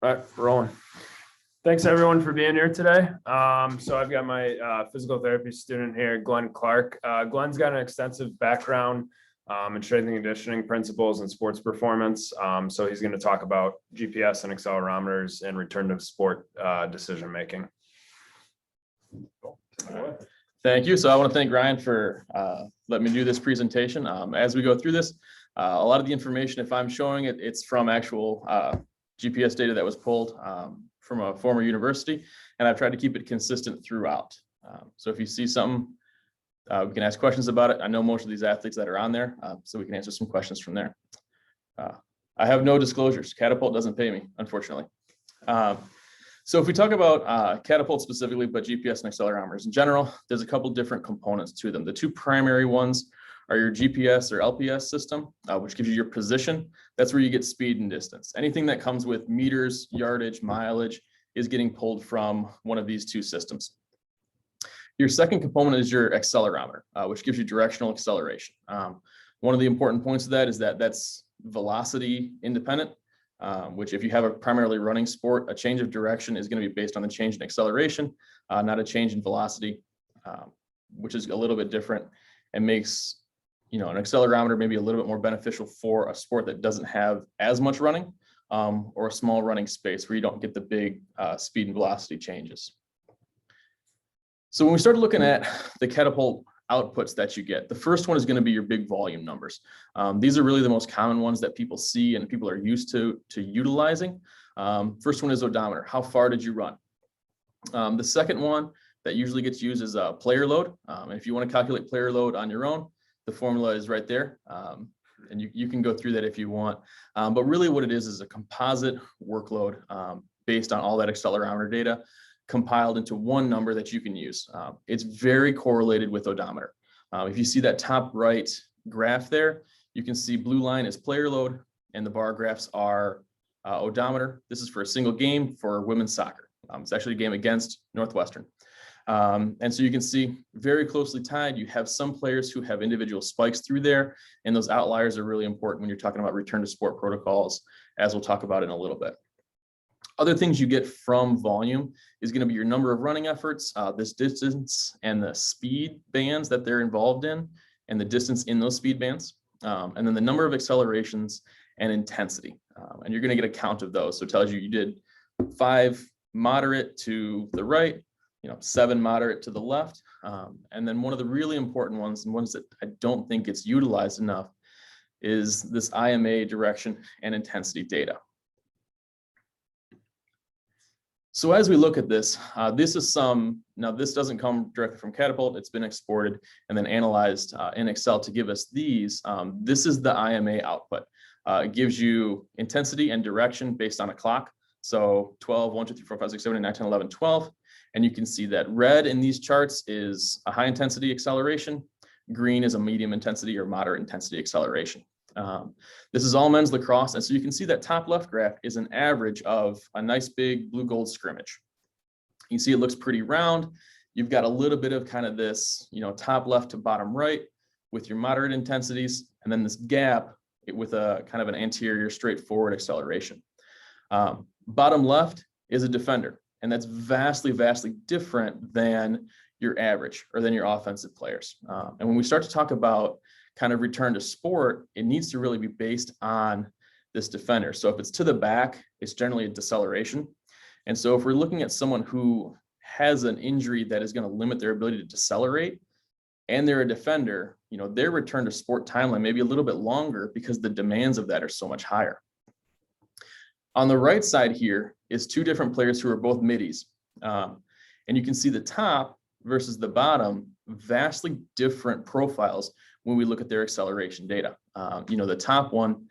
All right, rolling. Thanks everyone for being here today. So I've got my physical therapy student here, Clarke. Glenn's got an extensive background in strength and conditioning principles and sports performance. So he's going to talk about GPS and accelerometers and return to sport decision making. Thank you. So I want to thank Ryan for letting me do this presentation. As we go through this, a lot of the information, if I'm showing it, it's from actual GPS data that was pulled from a former university, and I've tried to keep it consistent throughout. So if you see something, we can ask questions about it. I know most of these athletes that are on there, so we can answer some questions from there. I have no disclosures. Catapult doesn't pay me, unfortunately. So if we talk about Catapult specifically, but GPS and accelerometers in general, there's a couple different components to them. The two primary ones are your GPS or LPS system, which gives you your position. That's where you get speed and distance. Anything that comes with meters, yardage, mileage is getting pulled from one of these two systems. Your second component is your accelerometer, which gives you directional acceleration. One of the important points of that is that that's velocity independent, which if you have a primarily running sport, a change of direction is going to be based on the change in acceleration, not a change in velocity, which is a little bit different and makes an accelerometer maybe a little bit more beneficial for a sport that doesn't have as much running or a small running space where you don't get the big speed and velocity changes. So when we started looking at the Catapult outputs that you get, the first one is going to be your big volume numbers. These are really the most common ones that people see and people are used to utilizing. First one is odometer. How far did you run? The second one that usually gets used is a player load. If you want to calculate player load on your own, the formula is right there. And you can go through that if you want. But really what it is a composite workload based on all that accelerometer data compiled into one number that you can use. It's very correlated with odometer. If you see that top right graph there, you can see blue line is player load and the bar graphs are odometer. This is for a single game for women's soccer. It's actually a game against Northwestern. And so you can see very closely tied. You have some players who have individual spikes through there, and those outliers are really important when you're talking about return to sport protocols, as we'll talk about in a little bit. Other things you get from volume is going to be your number of running efforts, this distance and the speed bands that they're involved in, and the distance in those speed bands, and then the number of accelerations and intensity. And you're going to get a count of those. So it tells you you did 5 moderate to the right, 7 moderate to the left. And then one of the really important ones, and ones that I don't think gets utilized enough, is this IMA direction and intensity data. So as we look at this, this is now this doesn't come directly from Catapult, it's been exported and then analyzed in Excel to give us these. This is the IMA output. It gives you intensity and direction based on a clock. So 12, 1, 2, 3, 4, 5, 6, 7, 8, 9, 10, 11, 12. And you can see that red in these charts is a high intensity acceleration. Green is a medium intensity or moderate intensity acceleration. This is all men's lacrosse. And so you can see that top left graph is an average of a nice big blue gold scrimmage. You can see it looks pretty round. You've got a little bit of kind of this, top left to bottom right with your moderate intensities, and then this gap with a kind of an anterior straightforward acceleration. Bottom left is a defender, and that's vastly, vastly different than your average or than your offensive players. And when we start to talk about kind of return to sport, it needs to really be based on this defender. So if it's to the back, it's generally a deceleration. And so if we're looking at someone who has an injury that is going to limit their ability to decelerate, and they're a defender, their return to sport timeline may be a little bit longer because the demands of that are so much higher. On the right side here is 2 different players who are both middies. And you can see the top versus the bottom, vastly different profiles when we look at their acceleration data. The top one,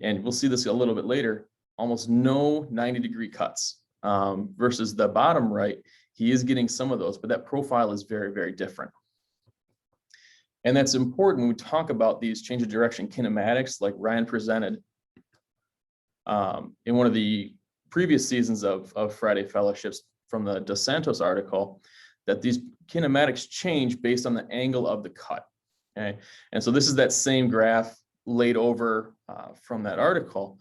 and we'll see this a little bit later, almost no 90-degree cuts versus the bottom right. He is getting some of those, but that profile is very, very different. And that's important when we talk about these change of direction kinematics, like Ryan presented in one of the previous seasons of Friday Fellowships from the Dos Santos article, that these kinematics change based on the angle of the cut. Okay, and so this is that same graph laid over from that article.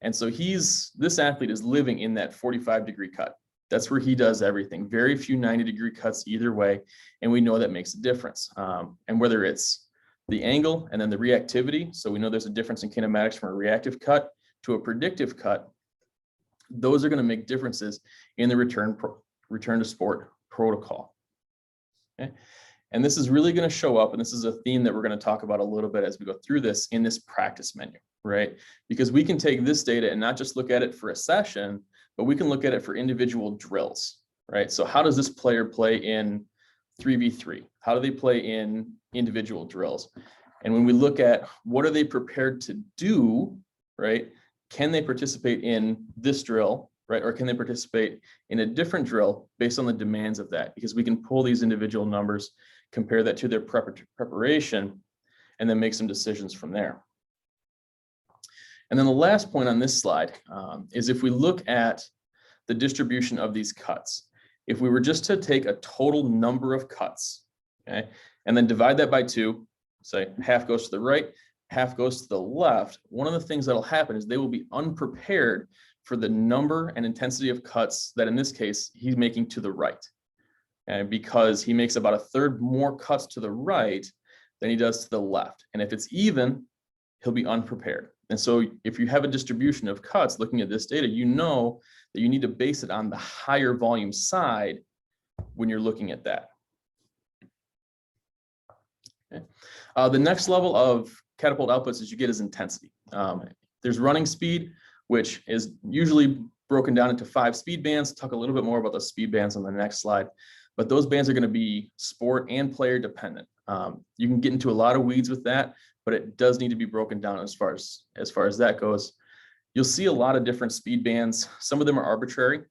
And so this athlete is living in that 45-degree cut. That's where he does everything. Very few 90-degree cuts either way. And we know that makes a difference. And whether it's the angle and then the reactivity, so we know there's a difference in kinematics from a reactive cut to a predictive cut, those are going to make differences in the return to sport protocol. Okay. And this is really going to show up, and this is a theme that we're going to talk about a little bit as we go through this in this practice menu, right? Because we can take this data and not just look at it for a session, but we can look at it for individual drills, right? So how does this player play in 3v3? How do they play in individual drills? And when we look at what are they prepared to do, right? Can they participate in this drill, right? Or can they participate in a different drill based on the demands of that? Because we can pull these individual numbers, compare that to their preparation, and then make some decisions from there. And then the last point on this slide is if we look at the distribution of these cuts, if we were just to take a total number of cuts, okay, and then divide that by 2, say half goes to the right, half goes to the left, one of the things that'll happen is they will be unprepared for the number and intensity of cuts that in this case, he's making to the right. And because he makes about 1/3 more cuts to the right than he does to the left. And if it's even, he'll be unprepared. And so if you have a distribution of cuts looking at this data, you know that you need to base it on the higher volume side when you're looking at that. Okay. The next level of catapult outputs as you get is intensity. There's running speed, which is usually broken down into 5 speed bands. Talk a little bit more about the speed bands on the next slide, but those bands are going to be sport and player dependent. You can get into a lot of weeds with that, but it does need to be broken down as far as that goes. You'll see a lot of different speed bands. Some of them are arbitrary,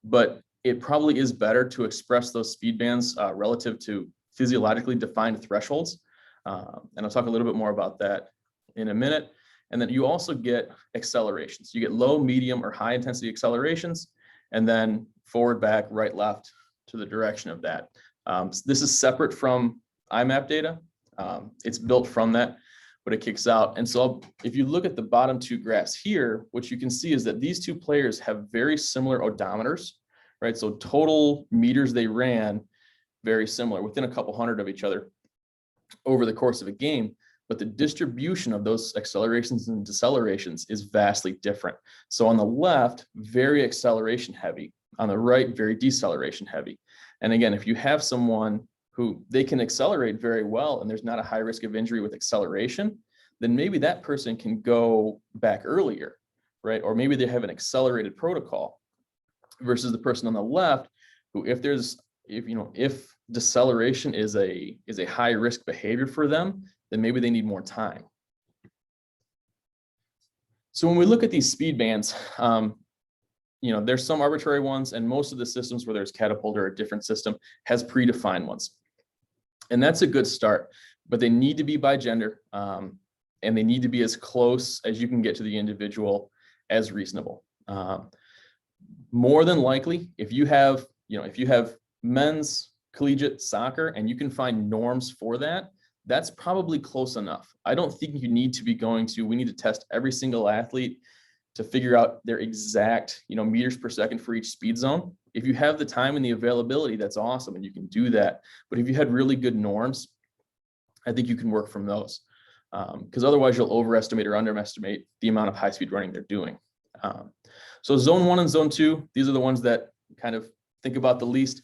but it probably is better to express those speed bands relative to physiologically defined thresholds. And I'll talk a little bit more about that in a minute. And then you also get accelerations. You get low, medium, or high intensity accelerations, and then forward, back, right, left to the direction of that. This is separate from IMAP data. It's built from that, but it kicks out. And so if you look at the bottom 2 graphs here, what you can see is that these 2 players have very similar odometers, right? So total meters they ran, very similar, within a couple hundred of each other over the course of a game. But the distribution of those accelerations and decelerations is vastly different. So on the left, very acceleration heavy. On the right, very deceleration heavy. And again, if you have someone who they can accelerate very well and there's not a high risk of injury with acceleration, then maybe that person can go back earlier, right? Or maybe they have an accelerated protocol versus the person on the left who if deceleration is a high risk behavior for them, then maybe they need more time. So when we look at these speed bands, there's some arbitrary ones, and most of the systems where there's Catapult or a different system has predefined ones. And that's a good start, but they need to be by gender, and they need to be as close as you can get to the individual as reasonable. More than likely, if you have men's collegiate soccer and you can find norms for that, that's probably close enough. I don't think you need to be we need to test every single athlete to figure out their exact, meters per second for each speed zone. If you have the time and the availability, that's awesome, and you can do that. But if you had really good norms, I think you can work from those, because otherwise you'll overestimate or underestimate the amount of high-speed running they're doing. So zone 1 and zone 2, these are the ones that kind of think about the least.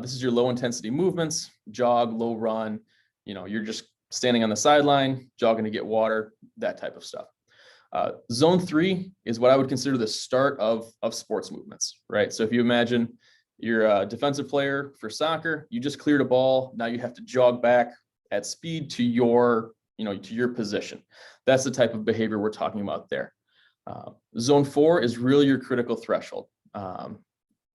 This is your low-intensity movements, jog, low run. You're just standing on the sideline, jogging to get water, that type of stuff. Zone 3 is what I would consider the start of sports movements, right? So if you imagine you're a defensive player for soccer, you just cleared a ball. Now you have to jog back at speed to your position. That's the type of behavior we're talking about there. Zone 4 is really your critical threshold.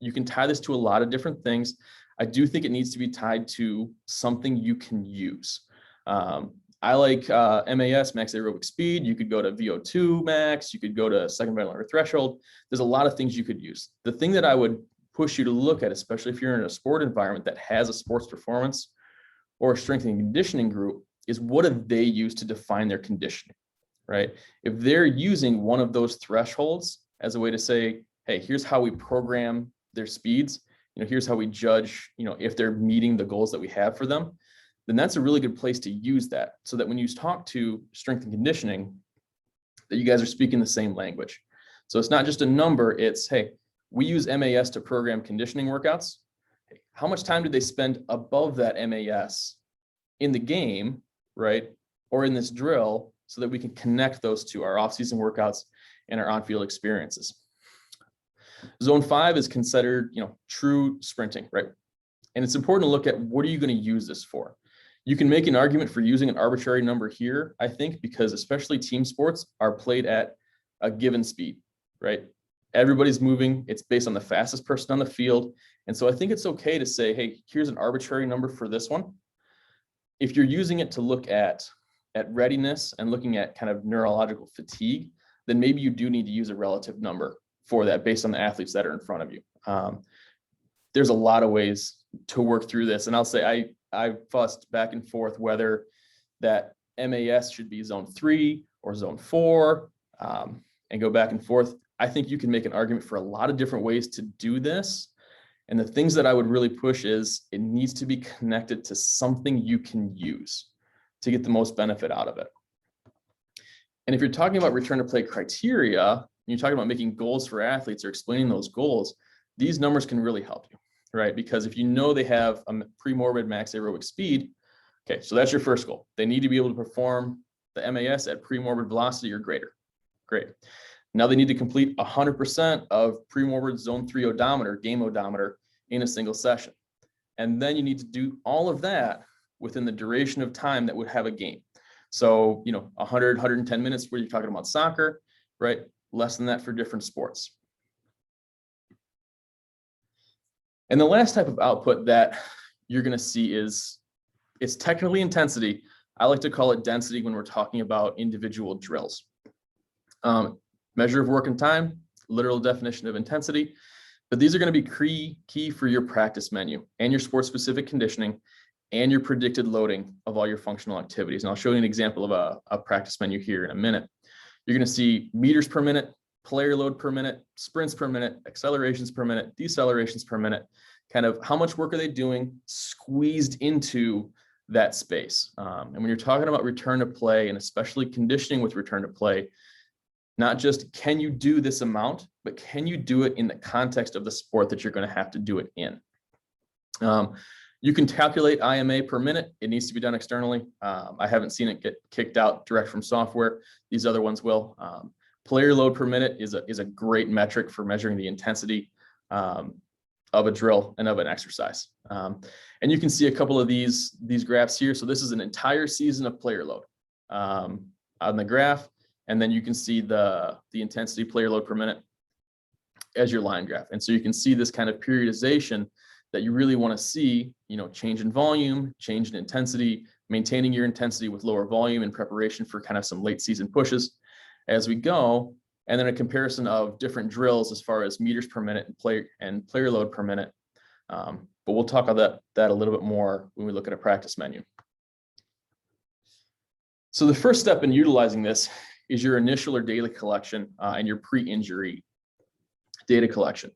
You can tie this to a lot of different things. I do think it needs to be tied to something you can use. I like MAS, max aerobic speed. You could go to VO2 max. You could go to second vital lower threshold. There's a lot of things you could use. The thing that I would push you to look at, especially if you're in a sport environment that has a sports performance or a strength and conditioning group, is what do they use to define their conditioning, right? If they're using one of those thresholds as a way to say, hey, here's how we program their speeds, here's how we judge, if they're meeting the goals that we have for them, then that's a really good place to use that, so that when you talk to strength and conditioning, that you guys are speaking the same language. So it's not just a number, it's, hey, we use MAS to program conditioning workouts. How much time did they spend above that MAS in the game, right? Or in this drill, so that we can connect those to our off-season workouts and our on-field experiences. Zone 5 is considered, true sprinting, right? And it's important to look at, what are you going to use this for? You can make an argument for using an arbitrary number here, I think, because especially team sports are played at a given speed, right? Everybody's moving. It's based on the fastest person on the field. And so I think it's okay to say, hey, here's an arbitrary number for this one. If you're using it to look at readiness and looking at kind of neurological fatigue, then maybe you do need to use a relative number for that based on the athletes that are in front of you. There's a lot of ways to work through this. And I'll say I fussed back and forth whether that MAS should be zone 3 or zone 4, and go back and forth. I think you can make an argument for a lot of different ways to do this. And the things that I would really push is, it needs to be connected to something you can use to get the most benefit out of it. And if you're talking about return to play criteria, and you're talking about making goals for athletes or explaining those goals, these numbers can really help you, right? Because if you know they have a pre-morbid max aerobic speed, okay, so that's your first goal. They need to be able to perform the MAS at pre-morbid velocity or greater. Great. Now they need to complete 100% of pre-morbid zone 3 odometer, game odometer, in a single session. And then you need to do all of that within the duration of time that would have a game. So, 100, 110 minutes where you're talking about soccer, right? Less than that for different sports. And the last type of output that you're going to see is, it's technically intensity. I like to call it density when we're talking about individual drills. Measure of work and time, literal definition of intensity, but these are going to be key for your practice menu and your sport specific conditioning and your predicted loading of all your functional activities. And I'll show you an example of a practice menu here in a minute. You're going to see meters per minute, player load per minute, sprints per minute, accelerations per minute, decelerations per minute, kind of how much work are they doing squeezed into that space. And when you're talking about return to play, and especially conditioning with return to play, not just can you do this amount, but can you do it in the context of the sport that you're going to have to do it in. You can calculate IMA per minute. It needs to be done externally. I haven't seen it get kicked out direct from software. These other ones will. Player load per minute is a great metric for measuring the intensity of a drill and of an exercise. And you can see a couple of these graphs here. So this is an entire season of player load on the graph. And then you can see the intensity player load per minute as your line graph. And so you can see this kind of periodization that you really want to see, change in volume, change in intensity, maintaining your intensity with lower volume in preparation for kind of some late season pushes as we go. And then a comparison of different drills as far as meters per minute and player load per minute. But we'll talk about that a little bit more when we look at a practice menu. So the first step in utilizing this is your initial or daily collection and your pre-injury data collection.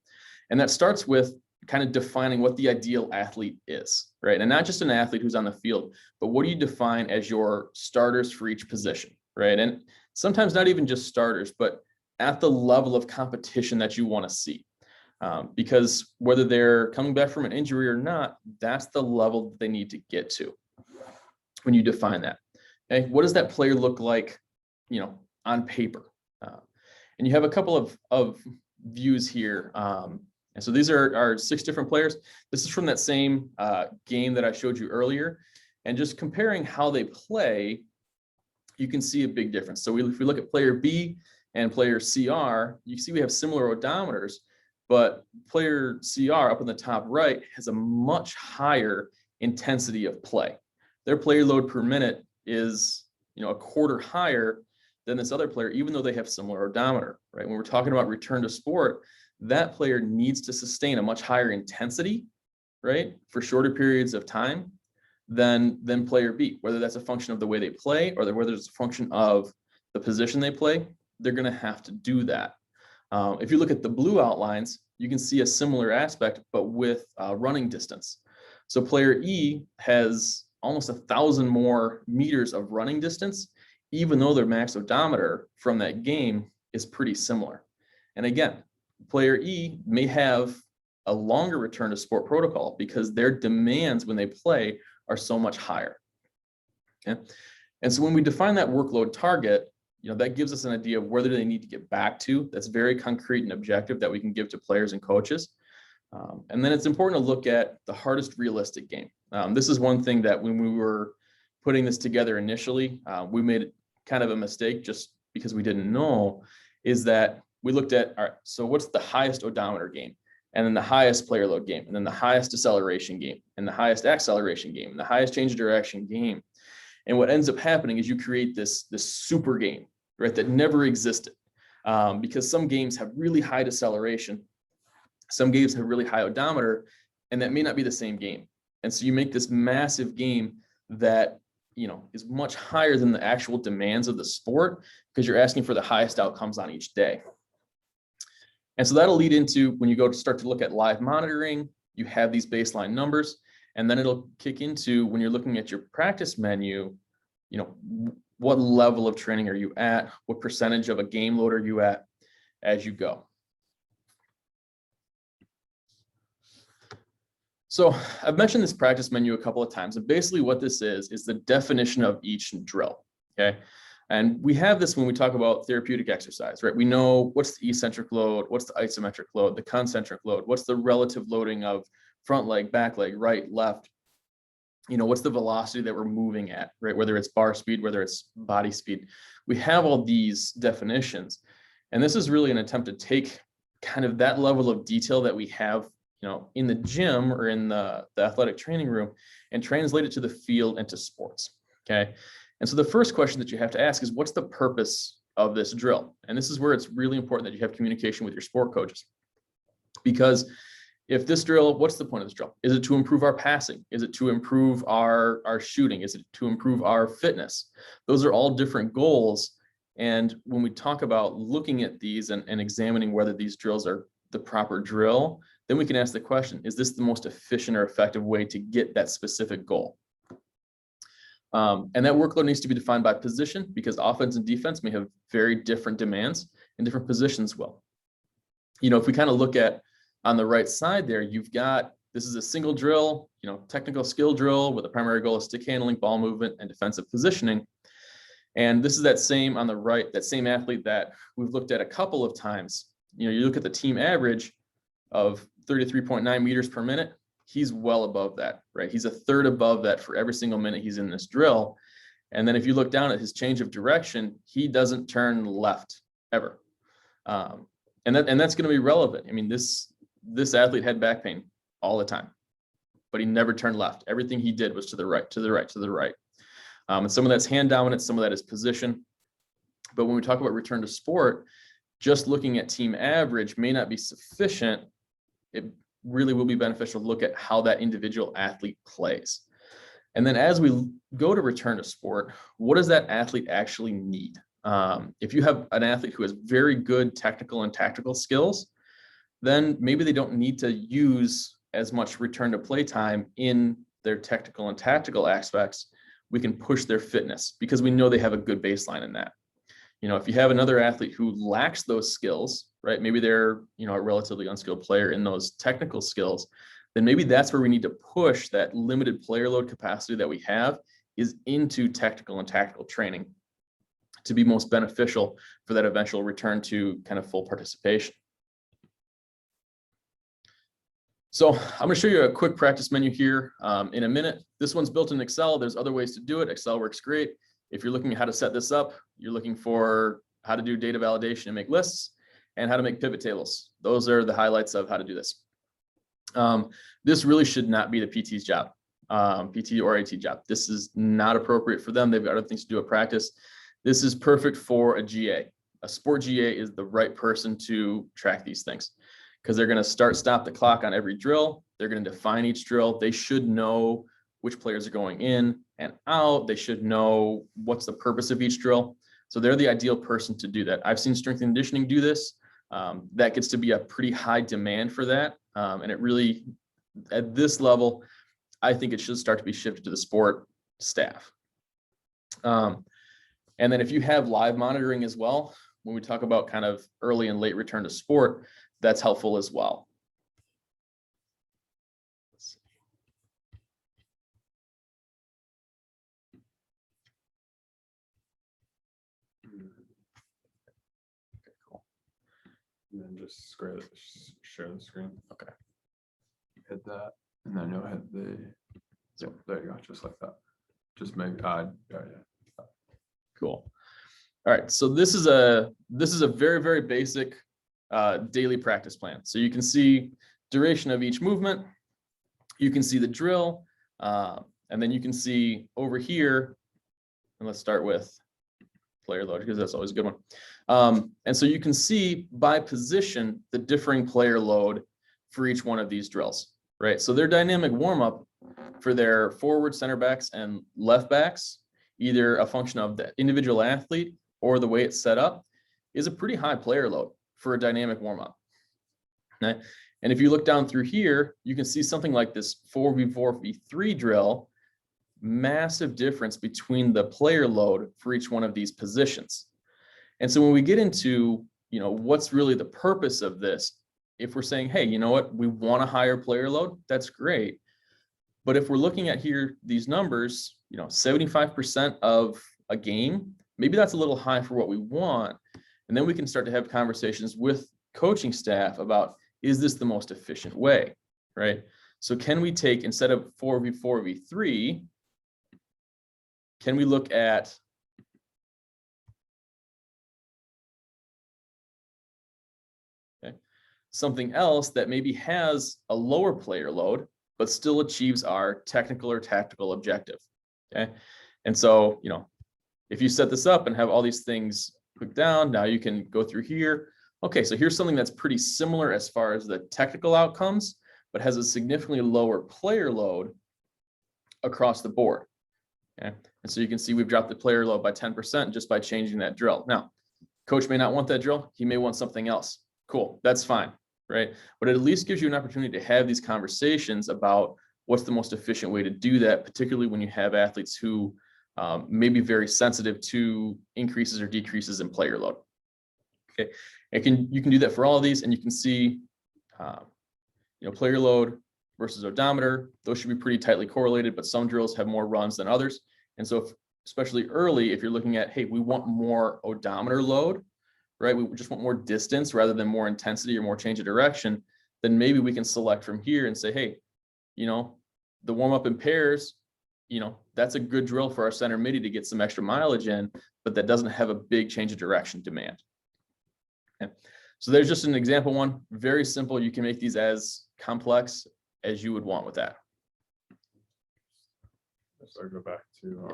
And that starts with kind of defining what the ideal athlete is, right? And not just an athlete who's on the field, but what do you define as your starters for each position, right? And sometimes not even just starters, but at the level of competition that you want to see. Because whether they're coming back from an injury or not, that's the level that they need to get to when you define that. Okay, what does that player look like, on paper? And you have a couple of views here. And so these are 6 different players. This is from that same game that I showed you earlier. And just comparing how they play, you can see a big difference. So if we look at player B and player CR, you see we have similar odometers, but player CR up in the top right has a much higher intensity of play. Their player load per minute is, a quarter higher than this other player, even though they have similar odometer, right? When we're talking about return to sport, that player needs to sustain a much higher intensity, right, for shorter periods of time than player B, whether that's a function of the way they play or whether it's a function of the position they play, they're going to have to do that. If you look at the blue outlines, you can see a similar aspect, but with running distance. So player E has almost 1,000 more meters of running distance, even though their max odometer from that game is pretty similar. And again, player E may have a longer return to sport protocol because their demands when they play are so much higher. Okay? And so when we define that workload target, that gives us an idea of whether they need to get back to. That's very concrete and objective that we can give to players and coaches. And then it's important to look at the hardest realistic game. This is one thing that when we were putting this together initially, we made kind of a mistake just because we didn't know, is that we looked at, all right, so what's the highest odometer game? And then the highest player load game, and then the highest deceleration game, and the highest acceleration game, and the highest change of direction game. And what ends up happening is you create this super game, right, that never existed, because some games have really high deceleration, some games have really high odometer, and that may not be the same game. And so you make this massive game that is much higher than the actual demands of the sport, because you're asking for the highest outcomes on each day. And so that'll lead into when you go to start to look at live monitoring, you have these baseline numbers, and then it'll kick into when you're looking at your practice menu, what level of training are you at? What percentage of a game load are you at as you go? So I've mentioned this practice menu a couple of times, and basically what this is the definition of each drill, okay? And we have this when we talk about therapeutic exercise, right? We know what's the eccentric load, what's the isometric load, the concentric load, what's the relative loading of front leg, back leg, right, left, what's the velocity that we're moving at, right? Whether it's bar speed, whether it's body speed. We have all these definitions. And this is really an attempt to take kind of that level of detail that we have, in the gym or in the athletic training room and translate it to the field and to sports, okay? And so the first question that you have to ask is, what's the purpose of this drill? And this is where it's really important that you have communication with your sport coaches. Because if this drill, what's the point of this drill? Is it to improve our passing? Is it to improve our shooting? Is it to improve our fitness? Those are all different goals. And when we talk about looking at these and examining whether these drills are the proper drill, then we can ask the question, is this the most efficient or effective way to get that specific goal? And that workload needs to be defined by position, because offense and defense may have very different demands and different positions will. If we kind of look at on the right side there, you've got, this is a single drill, technical skill drill with a primary goal of stick handling, ball movement, and defensive positioning. And this is that same on the right, that same athlete that we've looked at a couple of times. You look at the team average of 33.9 meters per minute. He's well above that, right? He's a third above that for every single minute he's in this drill. And then if you look down at his change of direction, he doesn't turn left ever. And that's going to be relevant. I mean, this athlete had back pain all the time, but he never turned left. Everything he did was to the right, to the right, to the right. And some of that's hand dominance, some of that is position. But when we talk about return to sport, just looking at team average may not be sufficient. It really will be beneficial to look at how that individual athlete plays. And then as we go to return to sport, what does that athlete actually need? If you have an athlete who has very good technical and tactical skills, then maybe they don't need to use as much return to play time in their technical and tactical aspects. We can push their fitness because we know they have a good baseline in that. If you have another athlete who lacks those skills, right? Maybe they're, a relatively unskilled player in those technical skills, then maybe that's where we need to push that limited player load capacity that we have is into technical and tactical training to be most beneficial for that eventual return to kind of full participation. So I'm going to show you a quick practice menu here in a minute. This one's built in Excel. There's other ways to do it. Excel works great. If you're looking at how to set this up, you're looking for how to do data validation and make lists and how to make pivot tables. Those are the highlights of how to do this. This really should not be the PT's job, PT or AT job. This is not appropriate for them. They've got other things to do at practice. This is perfect for a GA. A sport GA is the right person to track these things because they're going to stop the clock on every drill. They're going to define each drill. They should know which players are going in and out. They should know what's the purpose of each drill. So they're the ideal person to do that. I've seen strength and conditioning do this. That gets to be a pretty high demand for that. And it really, at this level, I think it should start to be shifted to the sport staff. And then if you have live monitoring as well, when we talk about kind of early and late return to sport, that's helpful as well. Okay, cool. And then just share the screen. Okay. Hit that, and then you'll hit the. Yep, there you go, just like that. Just make yeah. Cool. All right, so this is a very, very basic daily practice plan. So you can see duration of each movement, you can see the drill, and then you can see over here, and let's start with player load because that's always a good one. And so you can see by position the differing player load for each one of these drills, right? So their dynamic warm-up for their forward center backs and left backs, either a function of the individual athlete or the way it's set up, is a pretty high player load for a dynamic warm-up. Okay? And if you look down through here, you can see something like this 4v4v3 drill, massive difference between the player load for each one of these positions. And so when we get into, what's really the purpose of this, if we're saying, hey, you know what, we want a higher player load, that's great. But if we're looking at here, these numbers, 75% of a game, maybe that's a little high for what we want. And then we can start to have conversations with coaching staff about, is this the most efficient way, right? So can we take, instead of 4v4v3, can we look at something else that maybe has a lower player load, but still achieves our technical or tactical objective, okay? And so, if you set this up and have all these things click down, now you can go through here. Okay, so here's something that's pretty similar as far as the technical outcomes, but has a significantly lower player load across the board, okay? And so you can see we've dropped the player load by 10% just by changing that drill. Now, coach may not want that drill. He may want something else. Cool, that's fine, right? But it at least gives you an opportunity to have these conversations about what's the most efficient way to do that, particularly when you have athletes who may be very sensitive to increases or decreases in player load. Okay, you can do that for all of these, and you can see, player load versus odometer. Those should be pretty tightly correlated, but some drills have more runs than others. And so, especially early, if you're looking at, hey, we want more odometer load, right? We just want more distance rather than more intensity or more change of direction. Then maybe we can select from here and say, hey, the warm up in pairs, that's a good drill for our center midi to get some extra mileage in, but that doesn't have a big change of direction demand. Okay. So there's just an example one, very simple. You can make these as complex as you would want with that. So go back to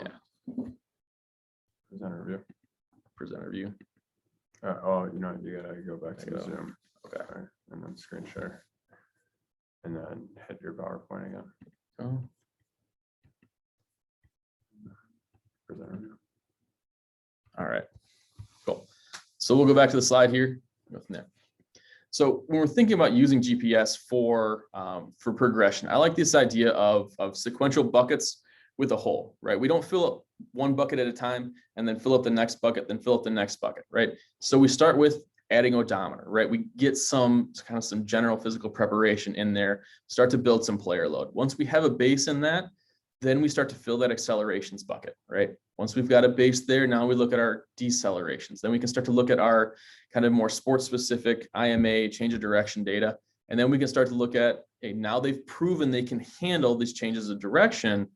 Presenter view. You gotta go back to Zoom. Okay. And then screen share. And then hit your PowerPoint again. Oh. Presenter view. All right, cool. So we'll go back to the slide here. Go from there. So when we're thinking about using GPS for progression, I like this idea of sequential buckets with a hole, right? We don't fill up one bucket at a time and then fill up the next bucket, then fill up the next bucket, right? So we start with adding odometer, right? We get some general physical preparation in there, start to build some player load. Once we have a base in that, then we start to fill that accelerations bucket, right? Once we've got a base there, now we look at our decelerations. Then we can start to look at our kind of more sports specific IMA change of direction data. And then we can start to look at, hey, now they've proven they can handle these changes of direction.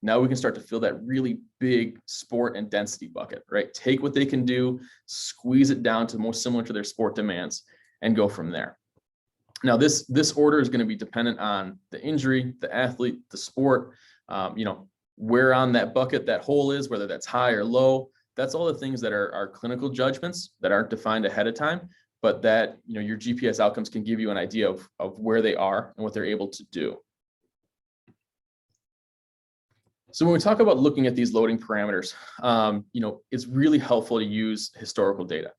Now we can start to fill that really big sport and density bucket, right? Take what they can do, squeeze it down to more similar to their sport demands, and go from there. Now, this order is going to be dependent on the injury, the athlete, the sport, where on that bucket that hole is, whether that's high or low. That's all the things that are clinical judgments that aren't defined ahead of time, but that your GPS outcomes can give you an idea of where they are and what they're able to do. So when we talk about looking at these loading parameters, it's really helpful to use historical data.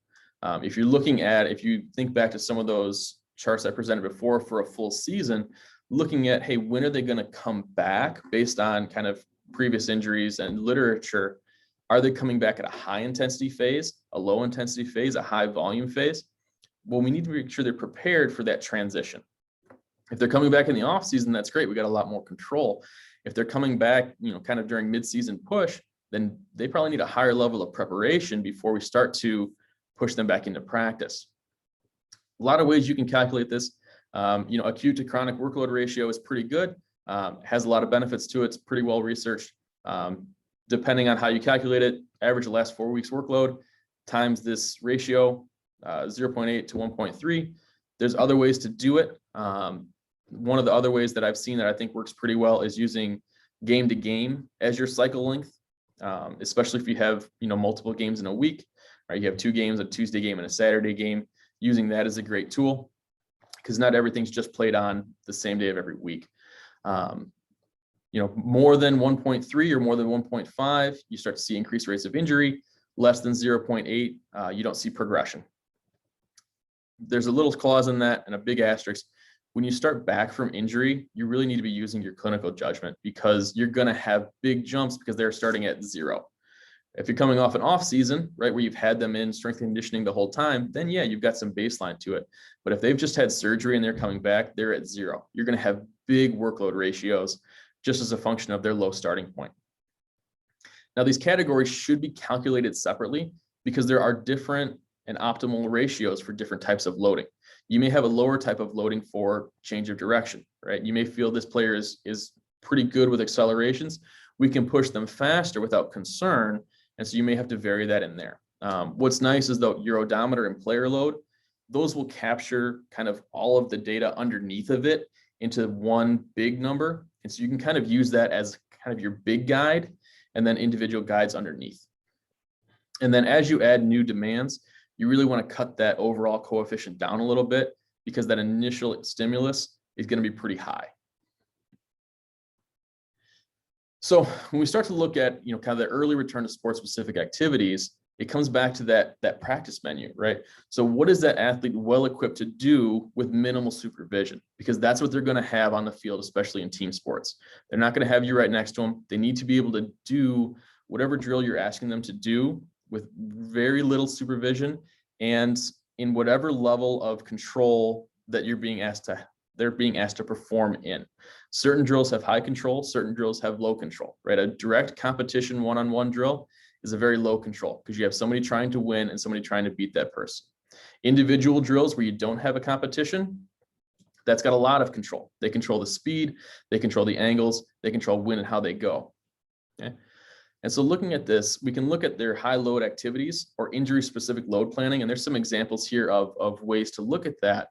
If you think back to some of those charts I presented before for a full season, looking at, hey, when are they going to come back based on kind of previous injuries and literature? Are they coming back at a high intensity phase, a low intensity phase, a high volume phase? Well, we need to make sure they're prepared for that transition. If they're coming back in the off season, that's great. We got a lot more control. If they're coming back, kind of during mid-season push, then they probably need a higher level of preparation before we start to push them back into practice. A lot of ways you can calculate this. Acute to chronic workload ratio is pretty good. Has a lot of benefits to it. It's pretty well researched. Depending on how you calculate it, average the last 4 weeks workload times this ratio, 0.8 to 1.3. There's other ways to do it. One of the other ways that I've seen that I think works pretty well is using game to game as your cycle length, especially if you have multiple games in a week, right? You have 2 games, a Tuesday game and a Saturday game. Using that is a great tool because not everything's just played on the same day of every week. More than 1.3 or more than 1.5, you start to see increased rates of injury. Less than 0.8, you don't see progression. There's a little clause in that and a big asterisk. When you start back from injury, you really need to be using your clinical judgment because you're going to have big jumps because they're starting at 0. If you're coming off an off season, right, where you've had them in strength and conditioning the whole time, then yeah, you've got some baseline to it. But if they've just had surgery and they're coming back, they're at 0. You're going to have big workload ratios just as a function of their low starting point. Now, these categories should be calculated separately because there are different and optimal ratios for different types of loading. You may have a lower type of loading for change of direction, right? You may feel this player is pretty good with accelerations. We can push them faster without concern. And so you may have to vary that in there. What's nice is the your odometer and player load, those will capture kind of all of the data underneath of it into one big number. And so you can kind of use that as kind of your big guide and then individual guides underneath. And then as you add new demands, you really want to cut that overall coefficient down a little bit because that initial stimulus is going to be pretty high. So when we start to look at, kind of the early return to sport specific activities, it comes back to that practice menu, right? So what is that athlete well equipped to do with minimal supervision? Because that's what they're going to have on the field, especially in team sports. They're not going to have you right next to them. They need to be able to do whatever drill you're asking them to do with very little supervision and in whatever level of control that they're being asked to perform in. Certain drills have high control, certain drills have low control, right? A direct competition one-on-one drill is a very low control because you have somebody trying to win and somebody trying to beat that person. Individual drills where you don't have a competition, that's got a lot of control. They control the speed, they control the angles, they control when and how they go. Okay. And so looking at this, we can look at their high load activities or injury specific load planning. And there's some examples here of ways to look at that.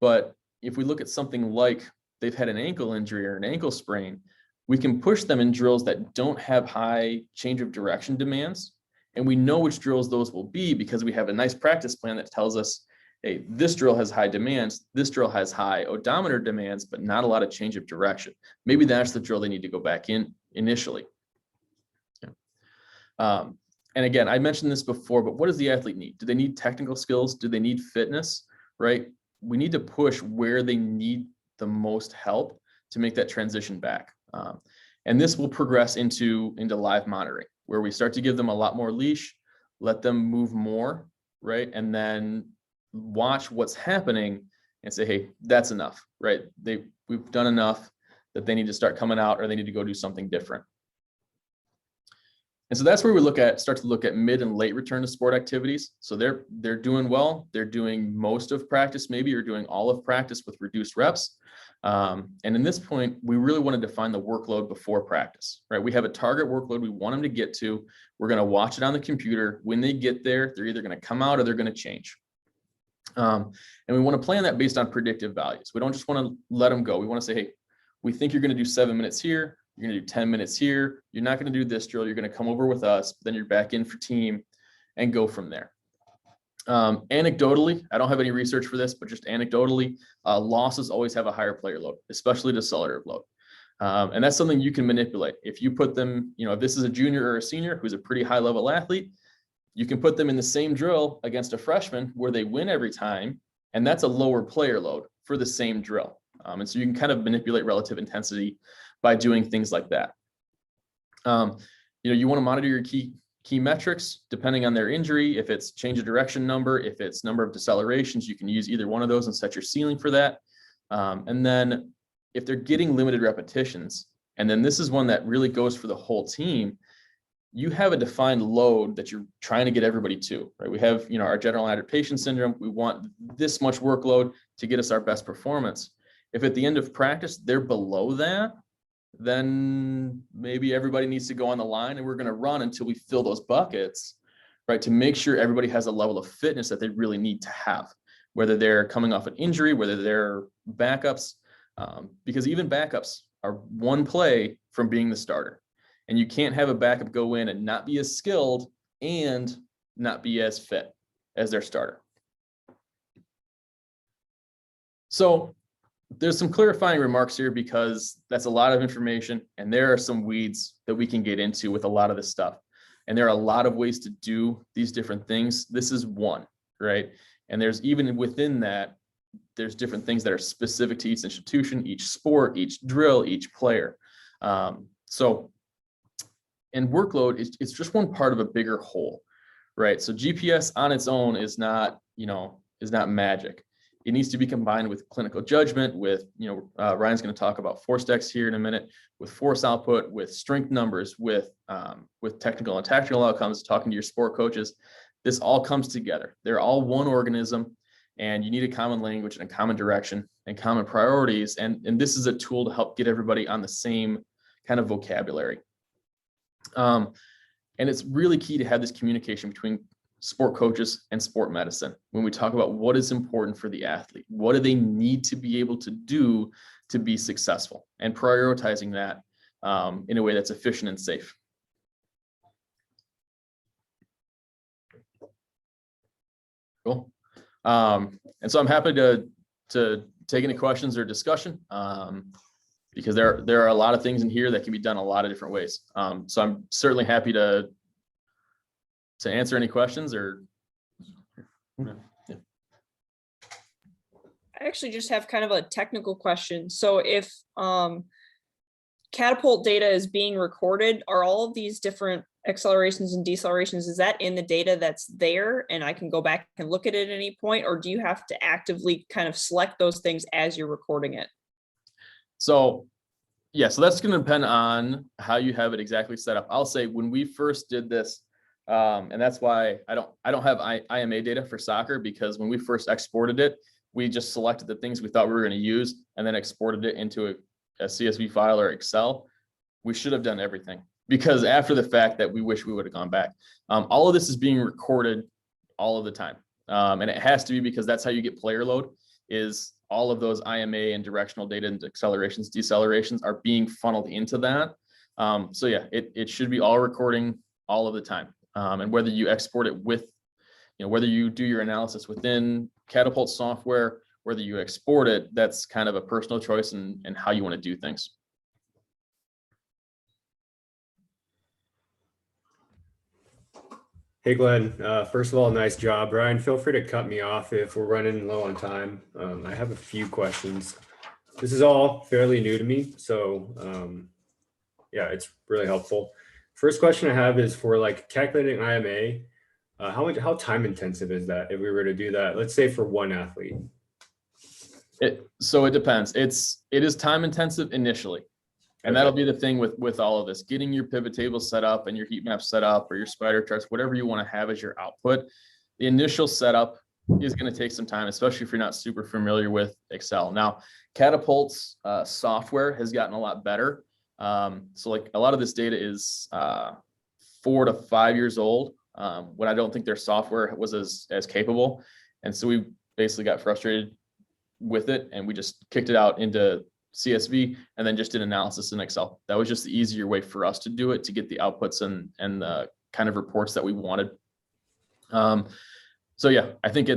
But if we look at something like they've had an ankle injury or an ankle sprain, we can push them in drills that don't have high change of direction demands. And we know which drills those will be because we have a nice practice plan that tells us, hey, this drill has high demands, this drill has high odometer demands, but not a lot of change of direction. Maybe that's the drill they need to go back in initially. And again, I mentioned this before, but what does the athlete need? Do they need technical skills? Do they need fitness, right? We need to push where they need the most help to make that transition back. And this will progress into live monitoring, where we start to give them a lot more leash, let them move more, right? And then watch what's happening and say, hey, that's enough, right? We've done enough that they need to start coming out or they need to go do something different. And so that's where we start to look at mid and late return to sport activities. So they're doing well. They're doing most of practice, maybe, or doing all of practice with reduced reps. And in this point, we really want to define the workload before practice, right? We have a target workload we want them to get to. We're going to watch it on the computer. When they get there, they're either going to come out or they're going to change. And we want to plan that based on predictive values. We don't just want to let them go. We want to say, hey, we think you're going to do 7 minutes here. You're going to do 10 minutes here. You're not going to do this drill. You're going to come over with us. Then you're back in for team and go from there. Anecdotally, I don't have any research for this, but just anecdotally, losses always have a higher player load, especially decelerative load. And that's something you can manipulate. If you put them, if this is a junior or a senior who's a pretty high level athlete, you can put them in the same drill against a freshman where they win every time. And that's a lower player load for the same drill. And so you can kind of manipulate relative intensity by doing things like that. You want to monitor your key metrics depending on their injury. If it's change of direction number, if it's number of decelerations, you can use either one of those and set your ceiling for that. And then if they're getting limited repetitions, and then this is one that really goes for the whole team, you have a defined load that you're trying to get everybody to, right? We have, our general adaptation syndrome. We want this much workload to get us our best performance. If at the end of practice, they're below that, then maybe everybody needs to go on the line and we're going to run until we fill those buckets, right? To make sure everybody has a level of fitness that they really need to have, whether they're coming off an injury, whether they're backups, because even backups are one play from being the starter. And you can't have a backup go in and not be as skilled and not be as fit as their starter. So there's some clarifying remarks here because that's a lot of information and there are some weeds that we can get into with a lot of this stuff. And there are a lot of ways to do these different things. This is one, right? And there's even within that, there's different things that are specific to each institution, each sport, each drill, each player. And workload it's just one part of a bigger whole, right? So GPS on its own is not magic. It needs to be combined with clinical judgment, with, Ryan's going to talk about force decks here in a minute, with force output, with strength numbers, with technical and tactical outcomes, talking to your sport coaches. This all comes together. They're all one organism, and you need a common language and a common direction and common priorities. And this is a tool to help get everybody on the same kind of vocabulary. And it's really key to have this communication between sport coaches and sport medicine when we talk about what is important for the athlete. What do they need to be able to do to be successful, and prioritizing that in a way that's efficient and safe. Cool. And so I'm happy to take any questions or discussion because there are a lot of things in here that can be done a lot of different ways. So I'm certainly happy to answer any questions or. Yeah. I actually just have kind of a technical question. So if Catapult data is being recorded, are all of these different accelerations and decelerations, is that in the data that's there and I can go back and look at it at any point, or do you have to actively kind of select those things as you're recording it? So yeah, so that's going to depend on how you have it exactly set up. I'll say when we first did this, and that's why I don't have IMA data for soccer, because when we first exported it, we just selected the things we thought we were going to use and then exported it into a CSV file or Excel. We should have done everything, because after the fact that we wish we would have gone back. All of this is being recorded all of the time. And it has to be, because that's how you get player load, is all of those IMA and directional data and accelerations, decelerations are being funneled into that. So yeah, it should be all recording all of the time. And whether you export it with, whether you do your analysis within Catapult software, whether you export it, that's kind of a personal choice and how you want to do things. Hey, Glenn, first of all, nice job. Ryan, feel free to cut me off if we're running low on time. I have a few questions. This is all fairly new to me, so yeah, it's really helpful. First question I have is for like calculating IMA. How time intensive is that if we were to do that, let's say for one athlete? So it depends. It is time intensive initially. And that'll be the thing with all of this, getting your pivot table set up and your heat map set up, or your spider charts, whatever you want to have as your output. The initial setup is going to take some time, especially if you're not super familiar with Excel. Now, Catapult's software has gotten a lot better. So like a lot of this data is 4 to 5 years old, when I don't think their software was as capable. And so we basically got frustrated with it and we just kicked it out into CSV and then just did analysis in Excel. That was just the easier way for us to do it, to get the outputs and the kind of reports that we wanted. So yeah, I think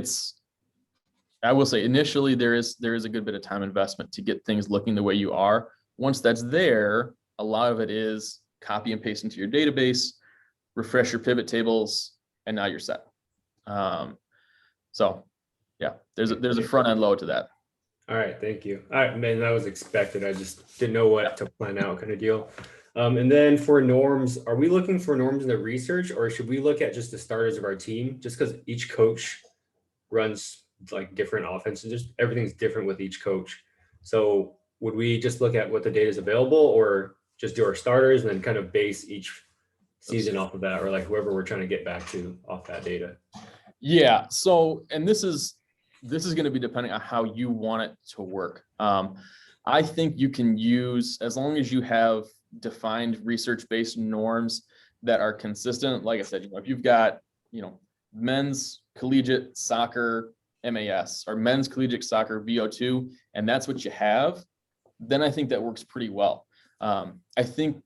I will say initially there is a good bit of time investment to get things looking the way you are. once that's there, a lot of it is copy and paste into your database, refresh your pivot tables, and now you're set. So yeah, there's a front end load to that. All right, thank you. All right, man, that was expected. I just didn't know what to plan out, kind of deal. And then for norms, are we looking for norms in the research, or should we look at just the starters of our team? Just because each coach runs like different offenses, just everything's different with each coach. So would we just look at what the data is available, or just do our starters and then kind of base each season off of that, or like whoever we're trying to get back to off that data? Yeah. So, and this is going to be depending on how you want it to work. I think you can use, as long as you have defined research-based norms that are consistent. Like I said, if you've got, men's collegiate soccer MAS or men's collegiate soccer VO2, and that's what you have, then I think that works pretty well. I think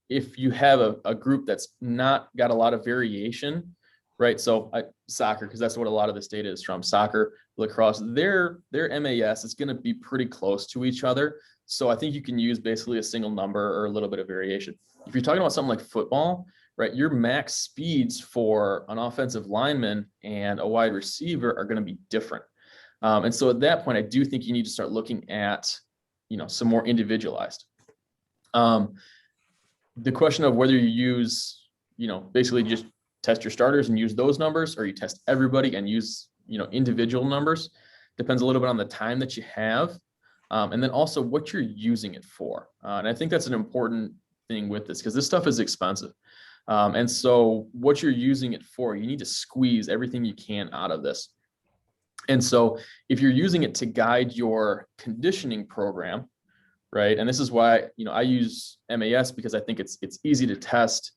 if you have a group that's not got a lot of variation, right? So soccer, because that's what a lot of this data is from, soccer, lacrosse, their MAS is going to be pretty close to each other. So I think you can use basically a single number or a little bit of variation. If you're talking about something like football, right, your max speeds for an offensive lineman and a wide receiver are going to be different. And so at that point, I do think you need to start looking at, some more individualized. The question of whether you use, basically just test your starters and use those numbers, or you test everybody and use, individual numbers, depends a little bit on the time that you have. And then also what you're using it for. And I think that's an important thing with this, because this stuff is expensive. And so what you're using it for, you need to squeeze everything you can out of this. And so if you're using it to guide your conditioning program, right? And this is why, I use MAS, because I think it's easy to test.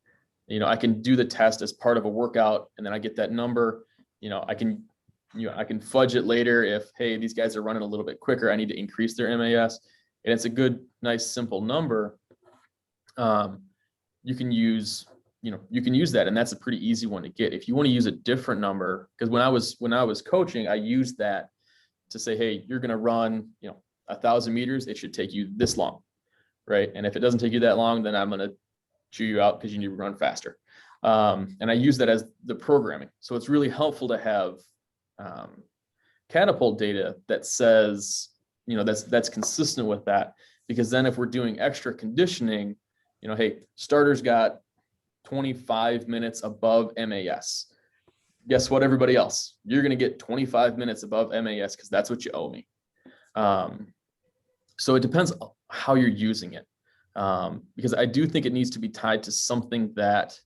I can do the test as part of a workout, and then I get that number. I can fudge it later if, hey, these guys are running a little bit quicker, I need to increase their MAS. And it's a good, nice, simple number. You can use that, and that's a pretty easy one to get. If you want to use a different number, because when I was coaching, I used that to say, hey, you're going to run, 1,000 meters. It should take you this long, right? And if it doesn't take you that long, then I'm going to chew you out because you need to run faster. And I use that as the programming. So it's really helpful to have Catapult data that says, that's consistent with that, because then if we're doing extra conditioning, hey, starters got 25 minutes above MAS. Guess what, everybody else? You're going to get 25 minutes above MAS because that's what you owe me. So it depends how you're using it. Because I do think it needs to be tied to something that,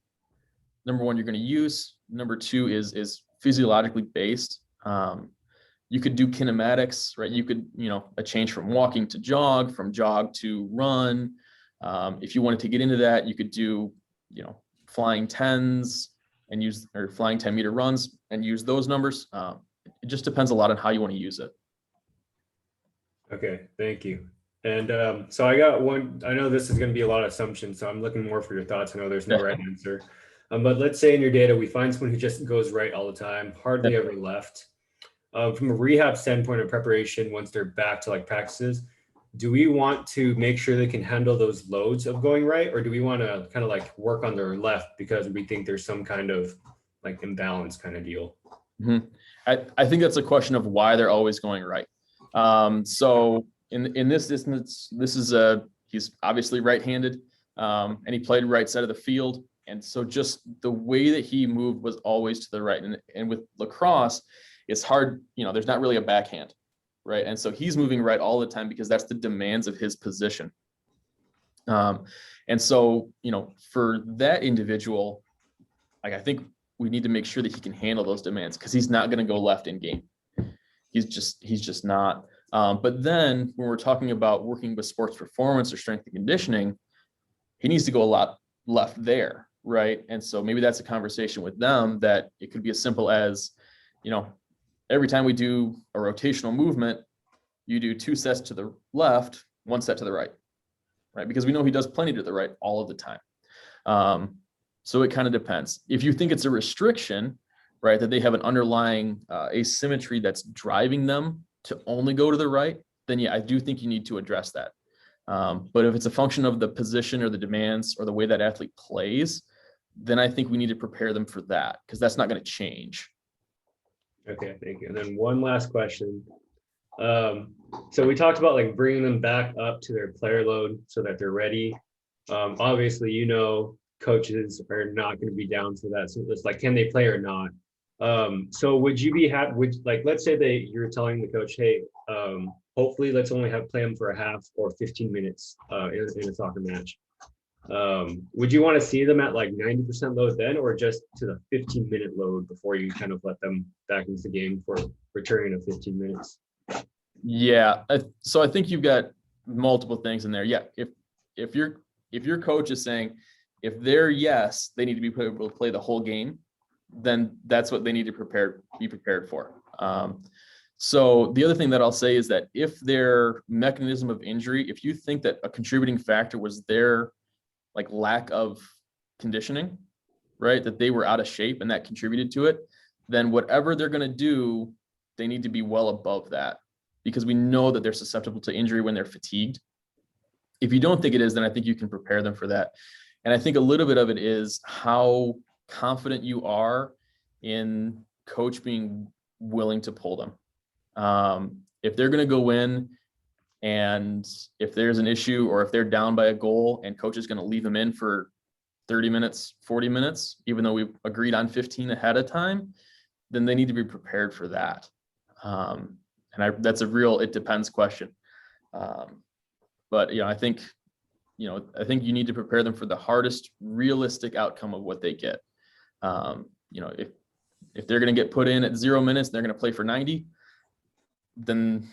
number one, you're going to use. Number two is physiologically based. You could do kinematics, right? You could, a change from walking to jog, from jog to run. If you wanted to get into that, you could do, flying 10s and or flying 10-meter runs and use those numbers. It just depends a lot on how you want to use it. Okay, thank you. And so I got one, I know this is going to be a lot of assumptions, so I'm looking more for your thoughts. I know there's no right answer. But let's say in your data, we find someone who just goes right all the time, hardly ever left. From a rehab standpoint of preparation, once they're back to like practices, do we want to make sure they can handle those loads of going right? Or do we want to kind of like work on their left because we think there's some kind of like imbalance kind of deal? Mm-hmm. I think that's a question of why they're always going right. So in this instance, he's obviously right-handed, and he played right side of the field. And so just the way that he moved was always to the right. And with lacrosse, it's hard, there's not really a backhand, right? And so he's moving right all the time because that's the demands of his position. And so, for that individual, like, I think we need to make sure that he can handle those demands, because he's not going to go left in game. He's just not. But then when we're talking about working with sports performance or strength and conditioning, he needs to go a lot left there, right? And so maybe that's a conversation with them, that it could be as simple as, every time we do a rotational movement, you do 2 sets to the left, 1 set to the right, right? Because we know he does plenty to the right all of the time. So it kind of depends. If you think it's a restriction, right, that they have an underlying asymmetry that's driving them to only go to the right, then yeah, I do think you need to address that. But if it's a function of the position or the demands or the way that athlete plays, then I think we need to prepare them for that, because that's not going to change. Okay, thank you. And then one last question. So we talked about like bringing them back up to their player load so that they're ready. Obviously, you know, coaches are not going to be down for that. So it's like, can they play or not? So would you be happy, like, let's say you're telling the coach, hey, hopefully let's only play them for a half or 15 minutes in a soccer match. Would you want to see them at like 90% load then, or just to the 15-minute load before you kind of let them back into the game for returning of 15 minutes? Yeah, so I think you've got multiple things in there. Yeah, if your coach is saying if they're yes, they need to be able to play the whole game, then that's what they need to be prepared for. So the other thing that I'll say is that if their mechanism of injury, if you think that a contributing factor was their like lack of conditioning, right, that they were out of shape and that contributed to it, then whatever they're going to do, they need to be well above that, because we know that they're susceptible to injury when they're fatigued. If you don't think it is, then I think you can prepare them for that. And I think a little bit of it is how confident you are in coach being willing to pull them. If they're going to go in and if there's an issue, or if they're down by a goal and coach is going to leave them in for 30 minutes, 40 minutes, even though we've agreed on 15 ahead of time, then they need to be prepared for that. That's a real, it depends question. But, I think you need to prepare them for the hardest realistic outcome of what they get. If they're going to get put in at 0 minutes, they're going to play for 90, then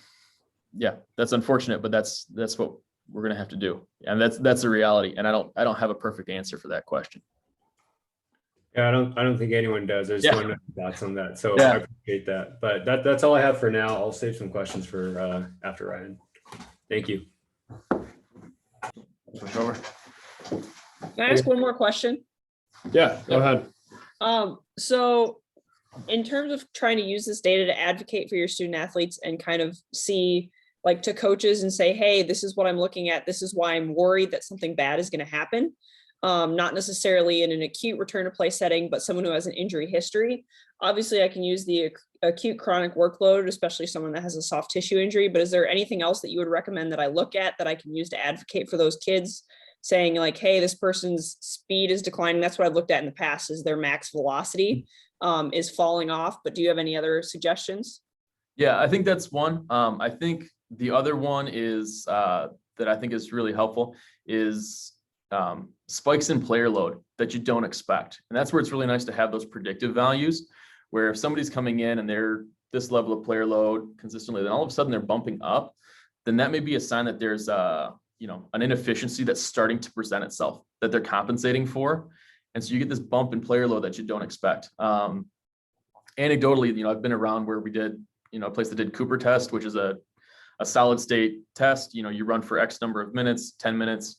yeah, that's unfortunate, but that's what we're going to have to do. And that's a reality. And I don't have a perfect answer for that question. Yeah, I don't think anyone does. I just want to know your thoughts on that. So Yeah. I appreciate that. But that's all I have for now. I'll save some questions for after Ryan. Thank you. Switch over. Can I ask one more question? Yeah, go ahead. So in terms of trying to use this data to advocate for your student athletes and kind of see like to coaches and say, hey, this is what I'm looking at. This is why I'm worried that something bad is going to happen. Not necessarily in an acute return to play setting, but someone who has an injury history. Obviously, I can use the acute chronic workload, especially someone that has a soft tissue injury. But is there anything else that you would recommend that I look at that I can use to advocate for those kids, saying like, hey, this person's speed is declining? That's what I've looked at in the past, is their max velocity is falling off. But do you have any other suggestions? Yeah, I think that's one. I think the other one is that I think is really helpful is spikes in player load that you don't expect. And that's where it's really nice to have those predictive values, where if somebody's coming in and they're this level of player load consistently, then all of a sudden they're bumping up, then that may be a sign that there's an inefficiency that's starting to present itself that they're compensating for. And so you get this bump in player load that you don't expect. Anecdotally, I've been around where we did, a place that did Cooper test, which is a solid state test. You run for X number of minutes, 10 minutes,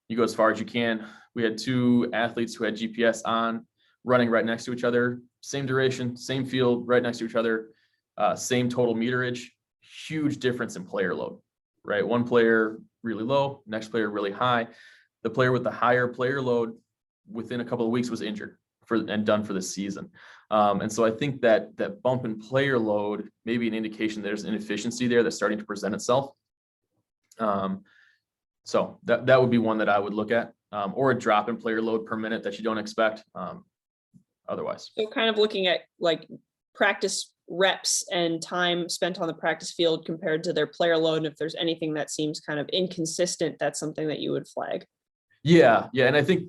you go as far as you can. We had 2 athletes who had GPS on, running right next to each other, same duration, same field, right next to each other, same total meterage, huge difference in player load, right? One player really low, next player really high. The player with the higher player load within a couple of weeks was injured and done for the season. And so I think that bump in player load may be an indication there's inefficiency there that's starting to present itself. So that would be one that I would look at, or a drop in player load per minute that you don't expect otherwise. So kind of looking at like practice reps and time spent on the practice field compared to their player load. And if there's anything that seems kind of inconsistent, that's something that you would flag. Yeah. And I think,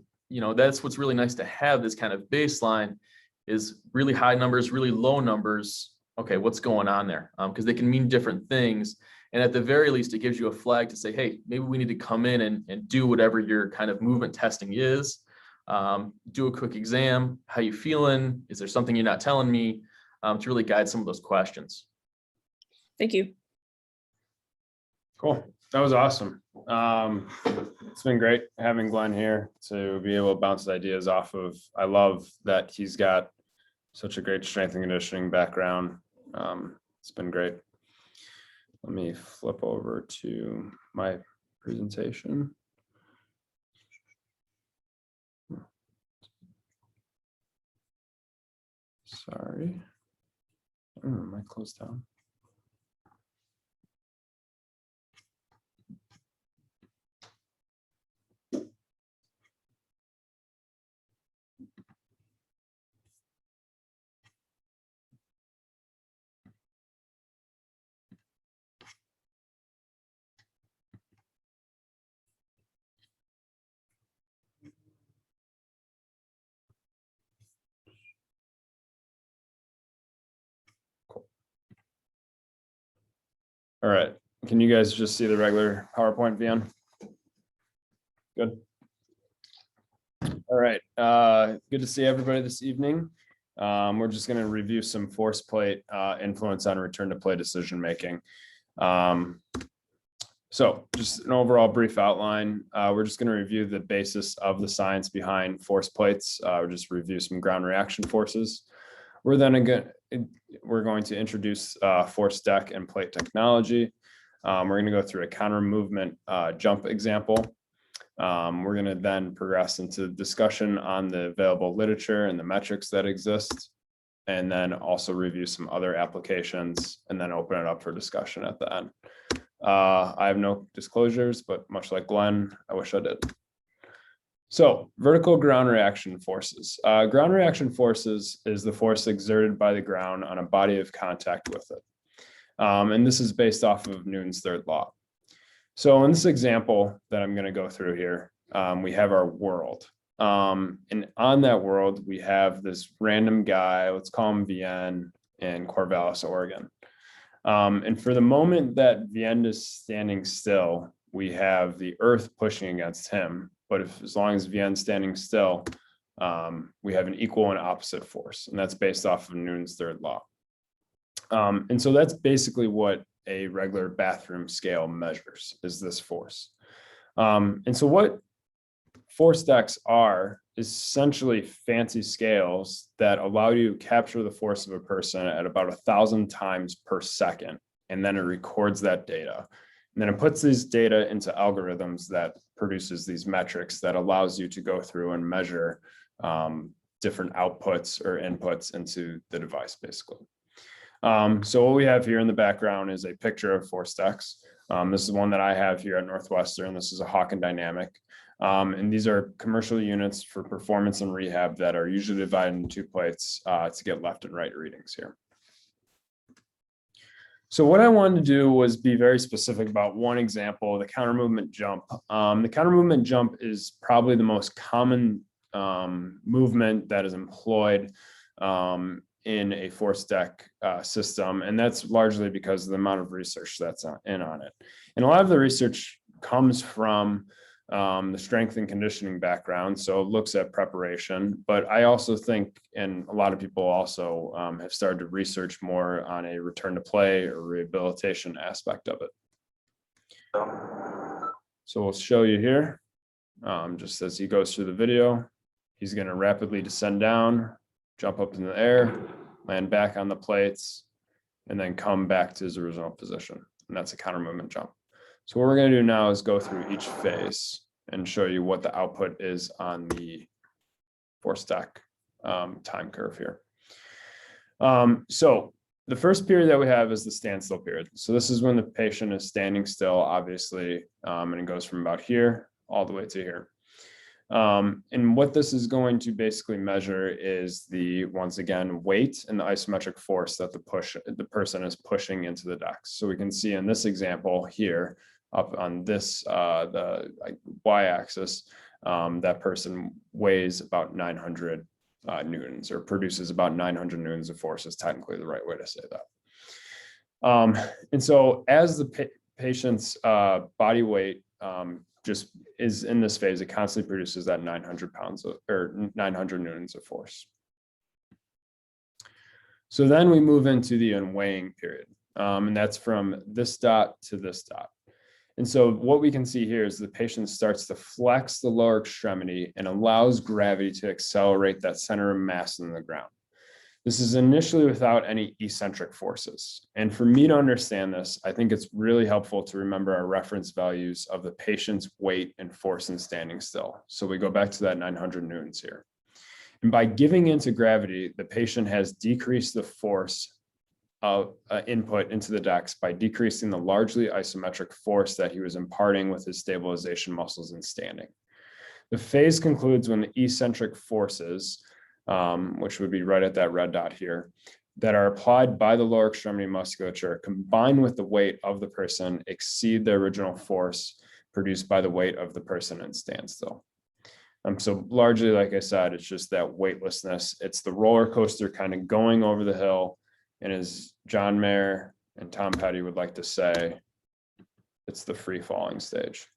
that's what's really nice to have this kind of baseline is really high numbers, really low numbers. Okay, what's going on there? Because they can mean different things. And at the very least, it gives you a flag to say, hey, maybe we need to come in and do whatever your kind of movement testing is. Do a quick exam. How you feeling? Is there something you're not telling me? To really guide some of those questions. Thank you. Cool. That was awesome. It's been great having Glenn here to be able to bounce ideas off of. I love that he's got such a great strength and conditioning background. It's been great. Let me flip over to my presentation. Sorry. Oh, am I closed down? All right, can you guys just see the regular PowerPoint, Vian? Good. All right, good to see everybody this evening. We're just going to review some force plate influence on return to play decision making. So just an overall brief outline. We're just going to review the basis of the science behind force plates. We'll just review some ground reaction forces. We're going to introduce force deck and plate technology. We're going to go through a counter movement jump example. We're going to then progress into discussion on the available literature and the metrics that exist, and then also review some other applications and then open it up for discussion at the end. I have no disclosures, but much like Glenn, I wish I did. So vertical ground reaction forces. Ground reaction forces is the force exerted by the ground on a body of contact with it. And this is based off of Newton's third law. So in this example that I'm going to go through here, we have our world. And on that world, we have this random guy, let's call him Vien in Corvallis, Oregon. And for the moment that Vien is standing still, we have the earth pushing against him. But as long as Vien's standing still, we have an equal and opposite force. And that's based off of Newton's third law. And so that's basically what a regular bathroom scale measures, is this force. And so what force decks are essentially fancy scales that allow you to capture the force of a person at about 1,000 times per second. And then it records that data. And then it puts these data into algorithms that produces these metrics that allows you to go through and measure different outputs or inputs into the device, basically. So what we have here in the background is a picture of force decks. This is one that I have here at Northwestern. This is a Hawken Dynamic. And these are commercial units for performance and rehab that are usually divided into two plates to get left and right readings here. So what I wanted to do was be very specific about one example, the counter movement jump. The counter movement jump is probably the most common movement that is employed in a force deck system. And that's largely because of the amount of research that's on it. And a lot of the research comes from the strength and conditioning background. So it looks at preparation, but I also think, and a lot of people also have started to research more on a return to play or rehabilitation aspect of it. So we'll show you here, just as he goes through the video, he's going to rapidly descend down, jump up in the air, land back on the plates, and then come back to his original position. And that's a counter movement jump. So what we're going to do now is go through each phase and show you what the output is on the force deck time curve here. So the first period that we have is the standstill period. So this is when the patient is standing still, obviously, and it goes from about here all the way to here. And what this is going to basically measure is the, once again, weight and the isometric force that the person is pushing into the decks. So we can see in this example here, up on this, the y-axis, that person weighs about 900 newtons, or produces about 900 newtons of force is technically the right way to say that. And so as the patient's body weight just is in this phase, it constantly produces that 900 pounds or 900 newtons of force. So then we move into the unweighing period, and that's from this dot to this dot. And so what we can see here is the patient starts to flex the lower extremity and allows gravity to accelerate that center of mass in the ground. This is initially without any eccentric forces. And for me to understand this, I think it's really helpful to remember our reference values of the patient's weight and force in standing still. So we go back to that 900 newtons here. And by giving into gravity, the patient has decreased the force of input into the decks by decreasing the largely isometric force that he was imparting with his stabilization muscles in standing. The phase concludes when the eccentric forces, which would be right at that red dot here, that are applied by the lower extremity musculature combined with the weight of the person exceed the original force produced by the weight of the person in standstill. So largely, like I said, it's just that weightlessness. It's the roller coaster kind of going over the hill. And as John Mayer and Tom Petty would like to say, it's the free falling stage.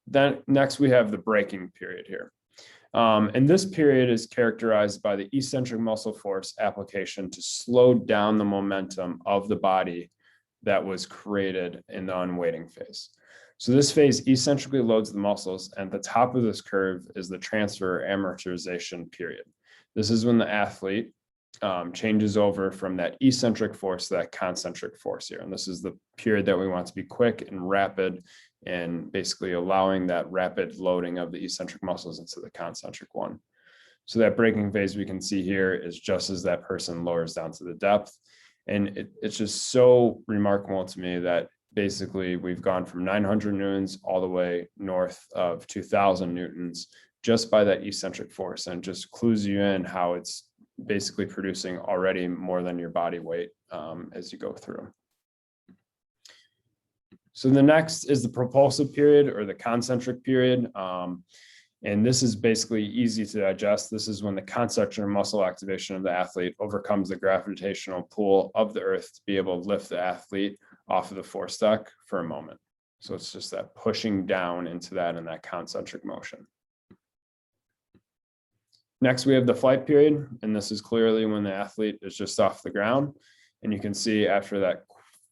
Then next we have the braking period here. And this period is characterized by the eccentric muscle force application to slow down the momentum of the body that was created in the unweighting phase. So this phase eccentrically loads the muscles, and at the top of this curve is the transfer amortization period. This is when the athlete changes over from that eccentric force to that concentric force here. And this is the period that we want to be quick and rapid, and basically allowing that rapid loading of the eccentric muscles into the concentric one. So that braking phase we can see here is just as that person lowers down to the depth. And it's just so remarkable to me that basically we've gone from 900 newtons all the way north of 2000 newtons just by that eccentric force, and just clues you in how it's basically producing already more than your body weight as you go through. So the next is the propulsive period or the concentric period. And this is basically easy to digest. This is when the concentric muscle activation of the athlete overcomes the gravitational pull of the earth to be able to lift the athlete off of the force deck for a moment. So it's just that pushing down into that and that concentric motion. Next, we have the flight period, and this is clearly when the athlete is just off the ground. And you can see after that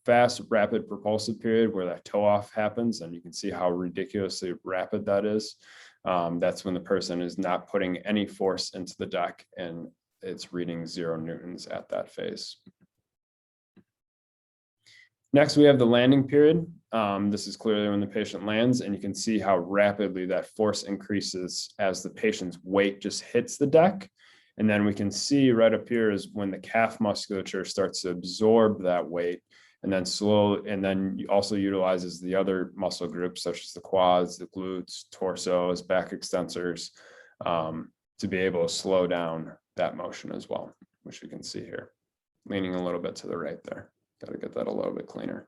fast, rapid propulsive period where that toe off happens, and you can see how ridiculously rapid that is. That's when the person is not putting any force into the deck, and it's reading 0 newtons at that phase. Next, we have the landing period. This is clearly when the patient lands, and you can see how rapidly that force increases as the patient's weight just hits the deck. And then we can see right up here is when the calf musculature starts to absorb that weight, and then also utilizes the other muscle groups such as the quads, the glutes, torsos, back extensors, to be able to slow down that motion as well, which you can see here, leaning a little bit to the right there. Got to get that a little bit cleaner.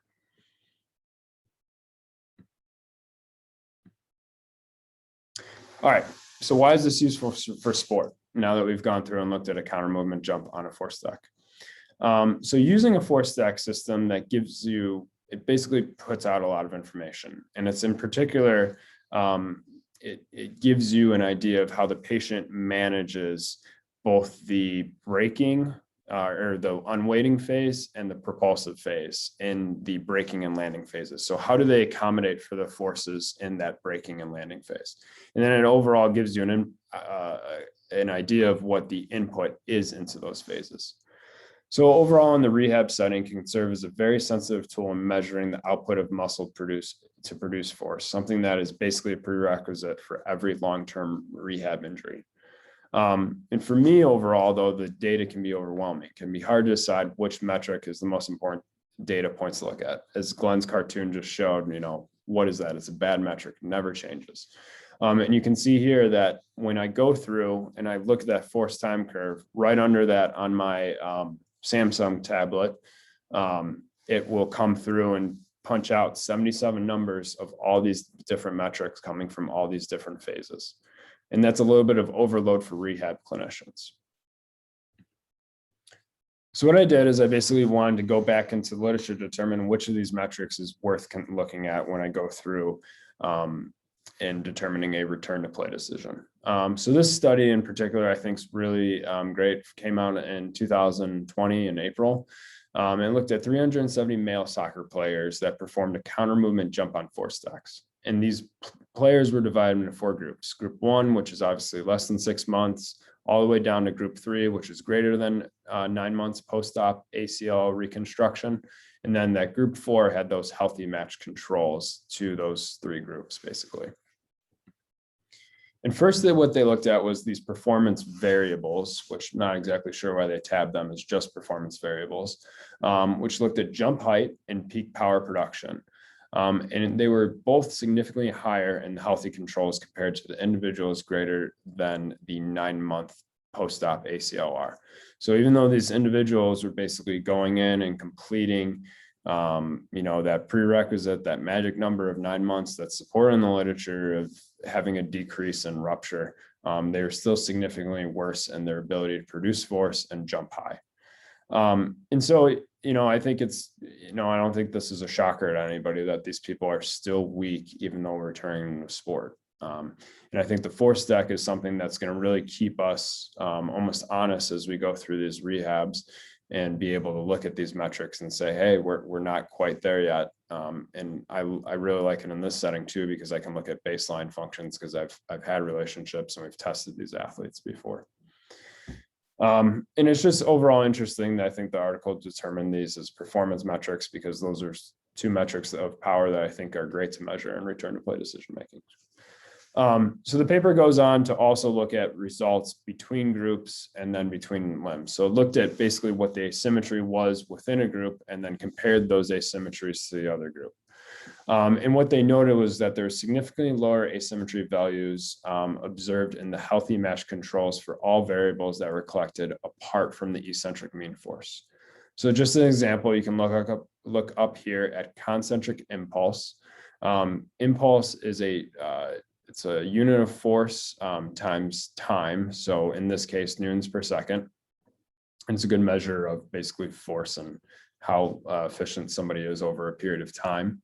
All right, so why is this useful for sport? Now that we've gone through and looked at a counter movement jump on a force deck. So using a force deck system that gives you, it basically puts out a lot of information. And it's in particular, it gives you an idea of how the patient manages both the braking or the unweighting phase and the propulsive phase in the braking and landing phases. So how do they accommodate for the forces in that braking and landing phase? And then it overall gives you an idea of what the input is into those phases. So overall in the rehab setting can serve as a very sensitive tool in measuring the output of muscle to produce force, something that is basically a prerequisite for every long-term rehab injury. And for me overall, though, the data can be overwhelming. It can be hard to decide which metric is the most important data points to look at. As Glenn's cartoon just showed, what is that? It's a bad metric, it never changes. And you can see here that when I go through and I look at that force time curve, right under that on my Samsung tablet, it will come through and punch out 77 numbers of all these different metrics coming from all these different phases. And that's a little bit of overload for rehab clinicians. So what I did is I basically wanted to go back into the literature to determine which of these metrics is worth looking at when I go through in determining a return to play decision. So this study in particular, I think is really great. Came out in 2020 in April. And looked at 370 male soccer players that performed a counter movement jump on force decks. And these players were divided into 4 groups. Group 1, which is obviously less than 6 months, all the way down to group 3, which is greater than 9 months post-op ACL reconstruction. And then that group 4 had those healthy match controls to those 3 groups, basically. And firstly, what they looked at was these performance variables, which I'm not exactly sure why they tabbed them as just performance variables, which looked at jump height and peak power production. And they were both significantly higher in healthy controls compared to the individuals greater than the 9-month post-op ACLR. So even though these individuals were basically going in and completing that prerequisite, that magic number of 9 months that's supported in the literature of having a decrease in rupture, they were still significantly worse in their ability to produce force and jump high. And so, I think it's, I don't think this is a shocker to anybody that these people are still weak, even though we're returning to sport. And I think the force deck is something that's going to really keep us almost honest as we go through these rehabs and be able to look at these metrics and say, hey, we're not quite there yet. And I really like it in this setting too, because I can look at baseline functions because I've had relationships and we've tested these athletes before. And it's just overall interesting that I think the article determined these as performance metrics, because those are 2 metrics of power that I think are great to measure in return to play decision making. So the paper goes on to also look at results between groups and then between limbs. So it looked at basically what the asymmetry was within a group and then compared those asymmetries to the other group. And what they noted was that there are significantly lower asymmetry values observed in the healthy mesh controls for all variables that were collected apart from the eccentric mean force. So just an example, you can look up here at concentric impulse. Impulse is it's a unit of force times time. So in this case, newtons per second. And it's a good measure of basically force and how efficient somebody is over a period of time.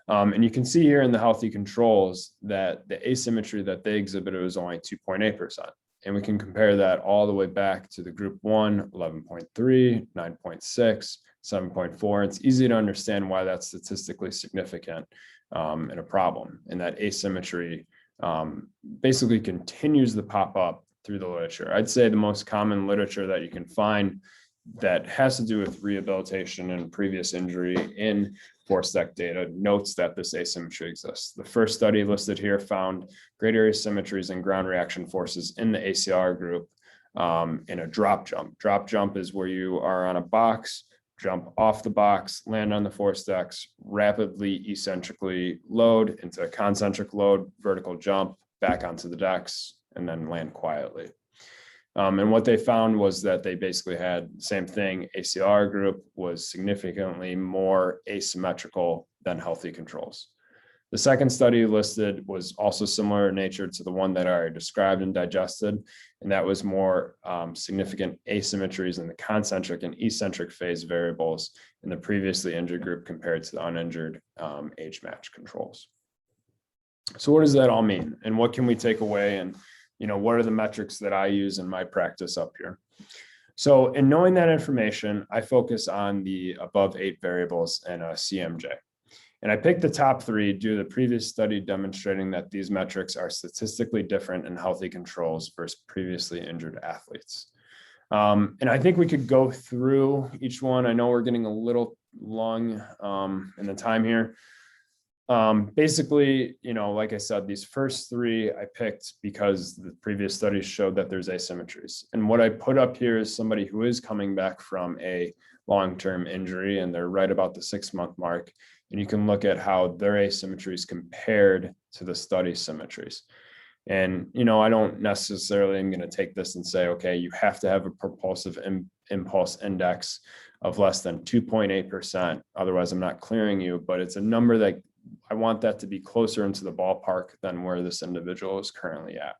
And you can see here in the healthy controls that the asymmetry that they exhibited was only 2.8%. And we can compare that all the way back to the group 1, 11.3, 9.6, 7.4. It's easy to understand why that's statistically significant and a problem. And that asymmetry basically continues to pop up through the literature. I'd say the most common literature that you can find that has to do with rehabilitation and previous injury in force deck data notes that this asymmetry exists. The first study listed here found greater asymmetries in ground reaction forces in the ACR group in a drop jump. Drop jump is where you are on a box, jump off the box, land on the force decks, rapidly eccentrically load into a concentric load, vertical jump back onto the decks, and then land quietly. And what they found was that they basically had the same thing. ACR group was significantly more asymmetrical than healthy controls. The second study listed was also similar in nature to the one that I already described and digested, and that was more significant asymmetries in the concentric and eccentric phase variables in the previously injured group compared to the uninjured age match controls. So what does that all mean? And what can we take away? And what are the metrics that I use in my practice up here? So in knowing that information, I focus on the above 8 variables in a CMJ. And I picked the top 3 due to the previous study demonstrating that these metrics are statistically different in healthy controls versus previously injured athletes. And I think we could go through each one. I know we're getting a little long in the time here. Basically, like I said, these first 3 I picked because the previous studies showed that there's asymmetries. And what I put up here is somebody who is coming back from a long-term injury and they're right about the 6-month mark. And you can look at how their asymmetries compared to the study symmetries. And, I don't necessarily am going to take this and say, okay, you have to have a propulsive impulse index of less than 2.8%. Otherwise, I'm not clearing you, but it's a number that I want that to be closer into the ballpark than where this individual is currently at.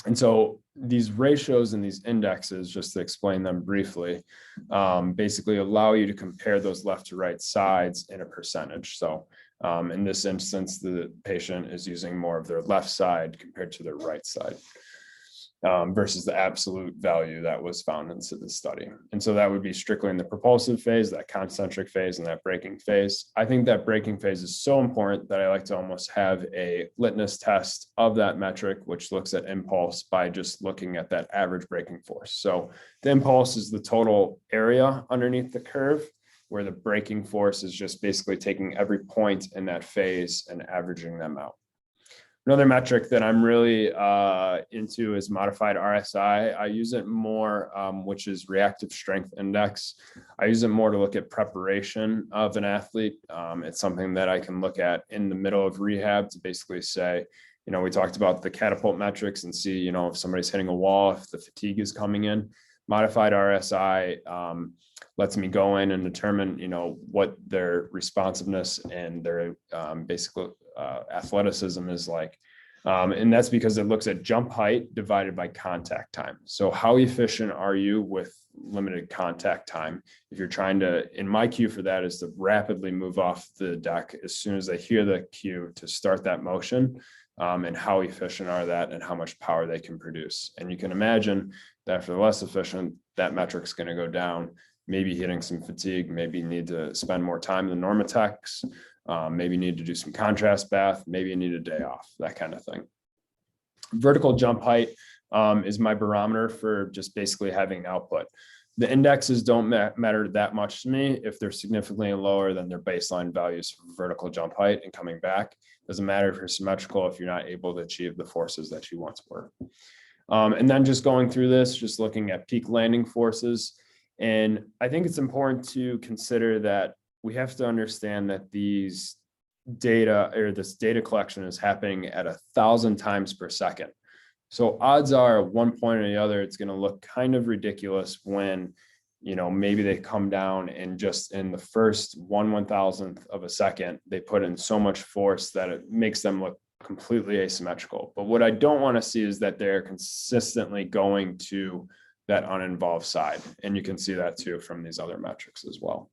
And so these ratios and these indexes, just to explain them briefly, basically allow you to compare those left to right sides in a percentage. So in this instance, the patient is using more of their left side compared to their right side. versus the absolute value that was found into the study. And so that would be strictly in the propulsive phase, that concentric phase, and that braking phase. I think that braking phase is so important that I like to almost have a litmus test of that metric, which looks at impulse by just looking at that average braking force. So the impulse is the total area underneath the curve, where the braking force is just basically taking every point in that phase and averaging them out. Another metric that I'm really into is modified RSI. I use it more, which is reactive strength index. I use it more to look at preparation of an athlete. It's something that I can look at in the middle of rehab to basically say, you know, we talked about the catapult metrics and see, you know, if somebody's hitting a wall, if the fatigue is coming in. Modified RSI lets me go in and determine, you know, what their responsiveness and their basically athleticism is like. And that's because it looks at jump height divided by contact time. So how efficient are you with limited contact time? If you're trying to, in my cue for that is to rapidly move off the deck as soon as they hear the cue to start that motion, and how efficient are that and how much power they can produce. And you can imagine that if they're less efficient, that metric's going to go down, maybe hitting some fatigue, maybe need to spend more time in the Normatex, maybe need to do some contrast bath, maybe you need a day off, that kind of thing. Vertical jump height is my barometer for just basically having output. The indexes don't matter that much to me if they're significantly lower than their baseline values for vertical jump height and coming back. Doesn't matter if you're symmetrical if you're not able to achieve the forces that you once were. And then just going through this, just looking at peak landing forces. And I think it's important to consider that we have to understand that these data or this data collection is happening at 1,000 times per second. So odds are at one point or the other, it's going to look kind of ridiculous when, you know, maybe they come down and just in the first 1/1000th of a second, they put in so much force that it makes them look completely asymmetrical. But what I don't want to see is that they're consistently going to that uninvolved side. And you can see that too from these other metrics as well.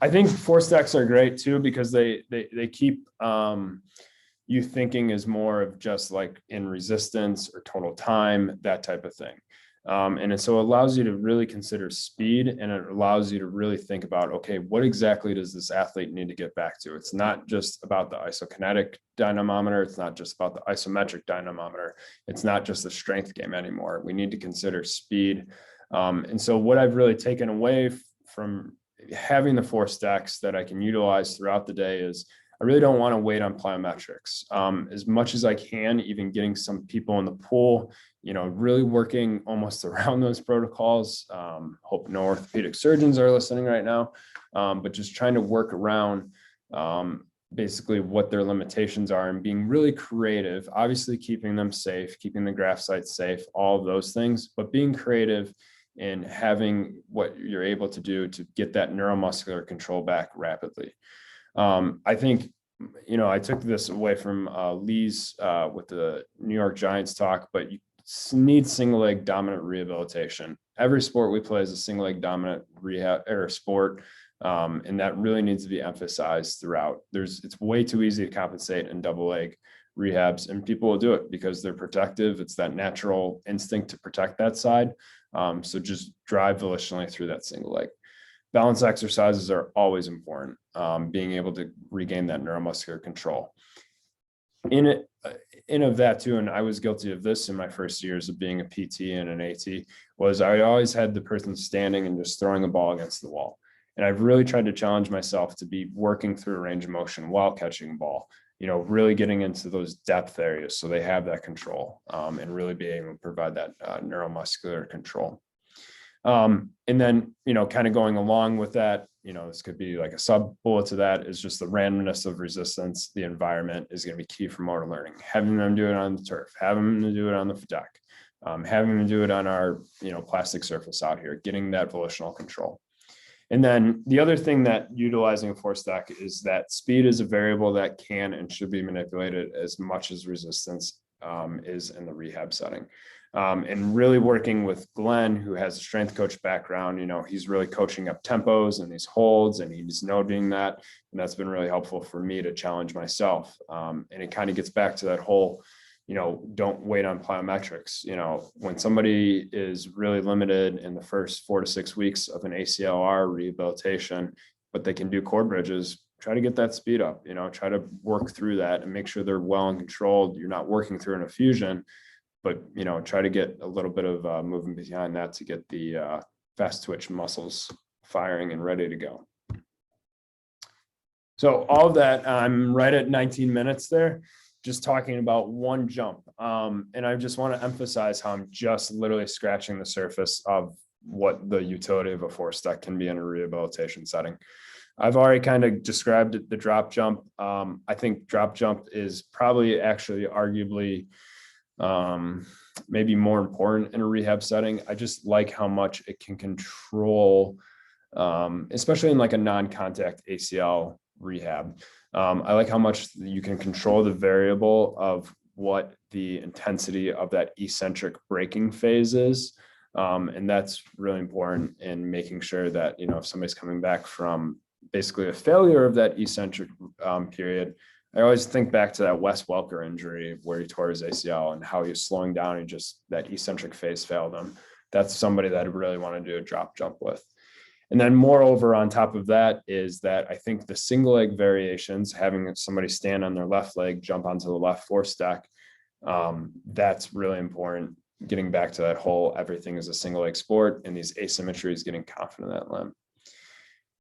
I think force stacks are great too, because they keep you thinking is more of just like in resistance or total time, that type of thing. And so it allows you to really consider speed, and it allows you to really think about, okay, what exactly does this athlete need to get back to? It's not just about the isokinetic dynamometer. It's not just about the isometric dynamometer. It's not just the strength game anymore. We need to consider speed. And so what I've really taken away from having the force stacks that I can utilize throughout the day is I really don't want to wait on plyometrics. As much as I can, even getting some people in the pool, you know, really working almost around those protocols. Hope no orthopedic surgeons are listening right now, but just trying to work around basically what their limitations are and being really creative, obviously keeping them safe, keeping the graft sites safe, all of those things, but being creative and having what you're able to do to get that neuromuscular control back rapidly. I think, you know, I took this away from Lee's with the New York Giants talk, but you need single leg dominant rehabilitation. Every sport we play is a single leg dominant rehab or sport. And that really needs to be emphasized throughout. It's way too easy to compensate in double leg rehabs, and people will do it because they're protective. It's that natural instinct to protect that side. So just drive volitionally through that single leg. Balance exercises are always important. Being able to regain that neuromuscular control. In of that too, and I was guilty of this in my first years of being a PT and an AT, was I always had the person standing and just throwing a ball against the wall. And I've really tried to challenge myself to be working through a range of motion while catching a ball, you know, really getting into those depth areas so they have that control, and really being able to provide that neuromuscular control. And then, you know, kind of going along with that, you know, this could be like a sub bullet to that is just the randomness of resistance. The environment is going to be key for motor learning. Having them do it on the turf, having them do it on the deck, having them do it on our, you know, plastic surface out here, getting that volitional control. And then the other thing that utilizing a force stack is that speed is a variable that can and should be manipulated as much as resistance is in the rehab setting. And really working with Glenn, who has a strength coach background, you know, he's really coaching up tempos and these holds, and he's noting that, and that's been really helpful for me to challenge myself. And it kind of gets back to that whole don't wait on plyometrics. When somebody is really limited in the first 4 to 6 weeks of an ACLR rehabilitation, but they can do core bridges, try to get that speed up, try to work through that and make sure they're well and controlled. You're not working through an effusion, but, try to get a little bit of movement behind that to get the fast twitch muscles firing and ready to go. So all of that, I'm right at 19 minutes there, just talking about one jump. And I just want to emphasize how I'm just literally scratching the surface of what the utility of a force stack can be in a rehabilitation setting. I've already kind of described the drop jump. I think drop jump is probably actually arguably maybe more important in a rehab setting. I just like how much it can control, especially in like a non-contact ACL rehab. I like how much you can control the variable of what the intensity of that eccentric braking phase is. And that's really important in making sure that, if somebody's coming back from basically a failure of that eccentric period, I always think back to that Wes Welker injury where he tore his ACL and how he was slowing down and just that eccentric phase failed him. That's somebody that I really want to do a drop jump with. And then moreover, on top of that is that I think the single leg variations, having somebody stand on their left leg, jump onto the left force stack, that's really important. Getting back to that whole everything is a single leg sport and these asymmetries, getting confident in that limb.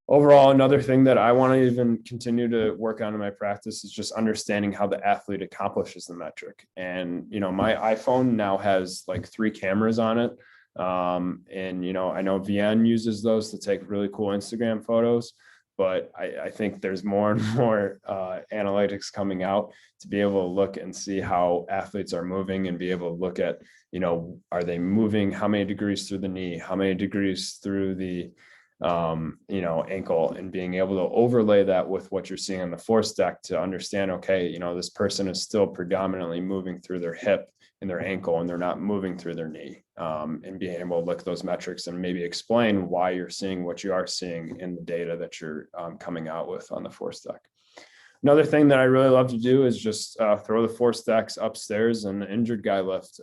Overall, another thing that I want to even continue to work on in my practice is just understanding how the athlete accomplishes the metric. And, my iPhone now has like 3 cameras on it. And, I know VN uses those to take really cool Instagram photos, but I think there's more and more analytics coming out to be able to look and see how athletes are moving and be able to look at, are they moving, how many degrees through the knee, how many degrees through the ankle, and being able to overlay that with what you're seeing on the force stack to understand, okay, this person is still predominantly moving through their hip and their ankle and they're not moving through their knee, and being able to look at those metrics and maybe explain why you're seeing what you are seeing in the data that you're coming out with on the force stack. Another thing that I really love to do is just throw the force stacks upstairs and the injured guy lift,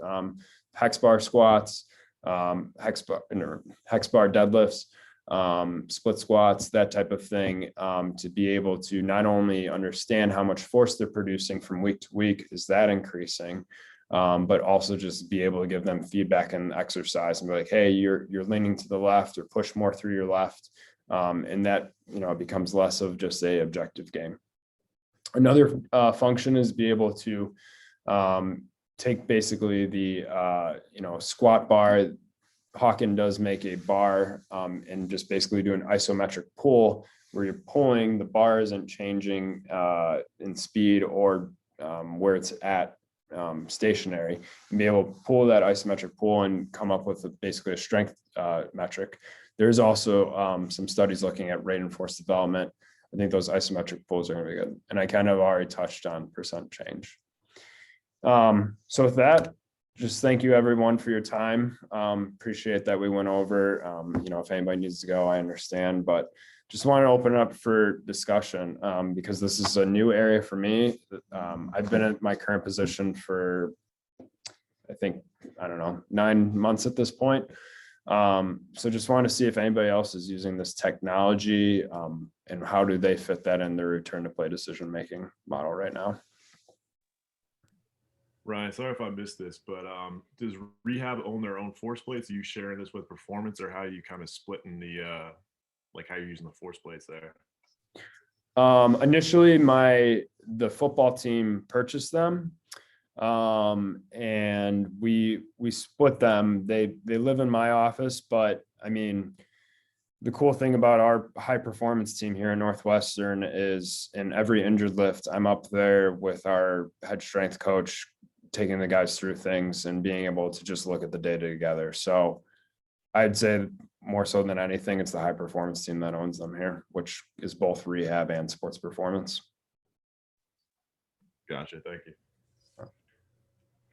hex bar squats, hex bar deadlifts, split squats, that type of thing, to be able to not only understand how much force they're producing from week to week, is that increasing, but also just be able to give them feedback and exercise and be like, hey, you're leaning to the left, or push more through your left. And that, becomes less of just a objective game. Another function is be able to take basically the, squat bar. Hawken does make a bar and just basically do an isometric pull where you're pulling, the bar isn't changing in speed or where it's at stationary, and be able to pull that isometric pull and come up with basically a strength metric. There's also some studies looking at rate and force development. I think those isometric pulls are going to be good. And I kind of already touched on percent change. So with that, just thank you everyone for your time. Appreciate that we went over, if anybody needs to go, I understand, but just want to open it up for discussion because this is a new area for me. I've been at my current position for, I think, 9 months at this point. So just want to see if anybody else is using this technology and how do they fit that in their return to play decision-making model right now. Ryan, sorry if I missed this, but does rehab own their own force plates? Are you sharing this with performance, or how are you kind of splitting the, like how you're using the force plates there? Initially, the football team purchased them, and we split them. They live in my office, but I mean, the cool thing about our high performance team here in Northwestern is in every injured lift, I'm up there with our head strength coach, taking the guys through things and being able to just look at the data together. So I'd say more so than anything, it's the high performance team that owns them here, which is both rehab and sports performance. Gotcha. Thank you.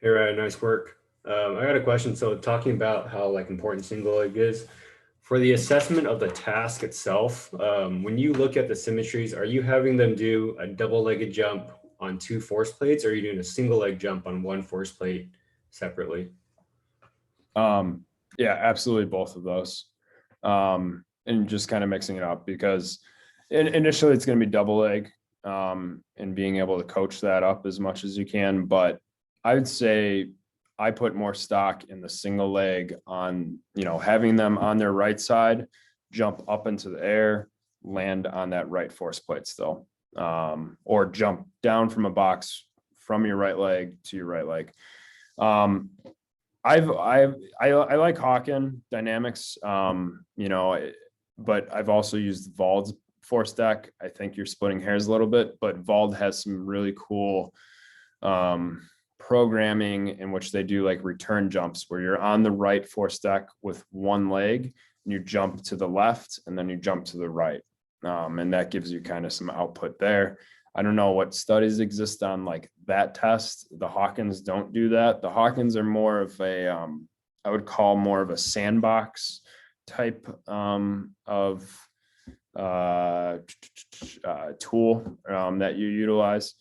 Hey, Ryan, nice work. I got a question. So talking about how important single leg is for the assessment of the task itself, when you look at the symmetries, are you having them do a double-legged jump on 2 force plates, or are you doing a single leg jump on 1 force plate separately? Yeah, absolutely both of those. And just kind of mixing it up, because initially it's going to be double leg, and being able to coach that up as much as you can. But I would say I put more stock in the single leg on, having them on their right side, jump up into the air, land on that right force plate still, or jump down from a box from your right leg to your right leg. I like Hawken dynamics, but I've also used Vald's force deck. I think you're splitting hairs a little bit, but Vald has some really cool programming in which they do like return jumps where you're on the right force deck with one leg and you jump to the left and then you jump to the right. And that gives you kind of some output there. I don't know what studies exist on like that test. The Hawkins don't do that. The Hawkins are more of a, I would call more of a sandbox type of tool that you utilize,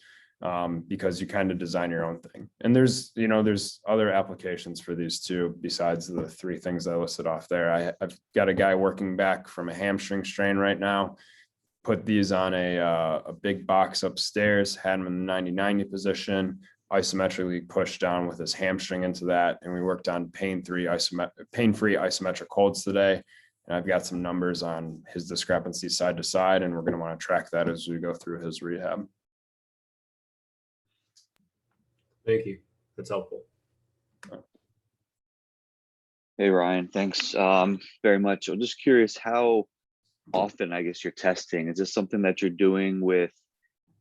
because you kind of design your own thing. And there's other applications for these too, besides the 3 things I listed off there. I've got a guy working back from a hamstring strain right now. Put these on a big box upstairs, had him in the 90-90 position, isometrically pushed down with his hamstring into that. And we worked on pain-free isometric holds today. And I've got some numbers on his discrepancy side to side, and we're going to want to track that as we go through his rehab. Thank you. That's helpful. Hey, Ryan, thanks very much. I'm just curious how often, I guess, you're testing. Is this something that you're doing with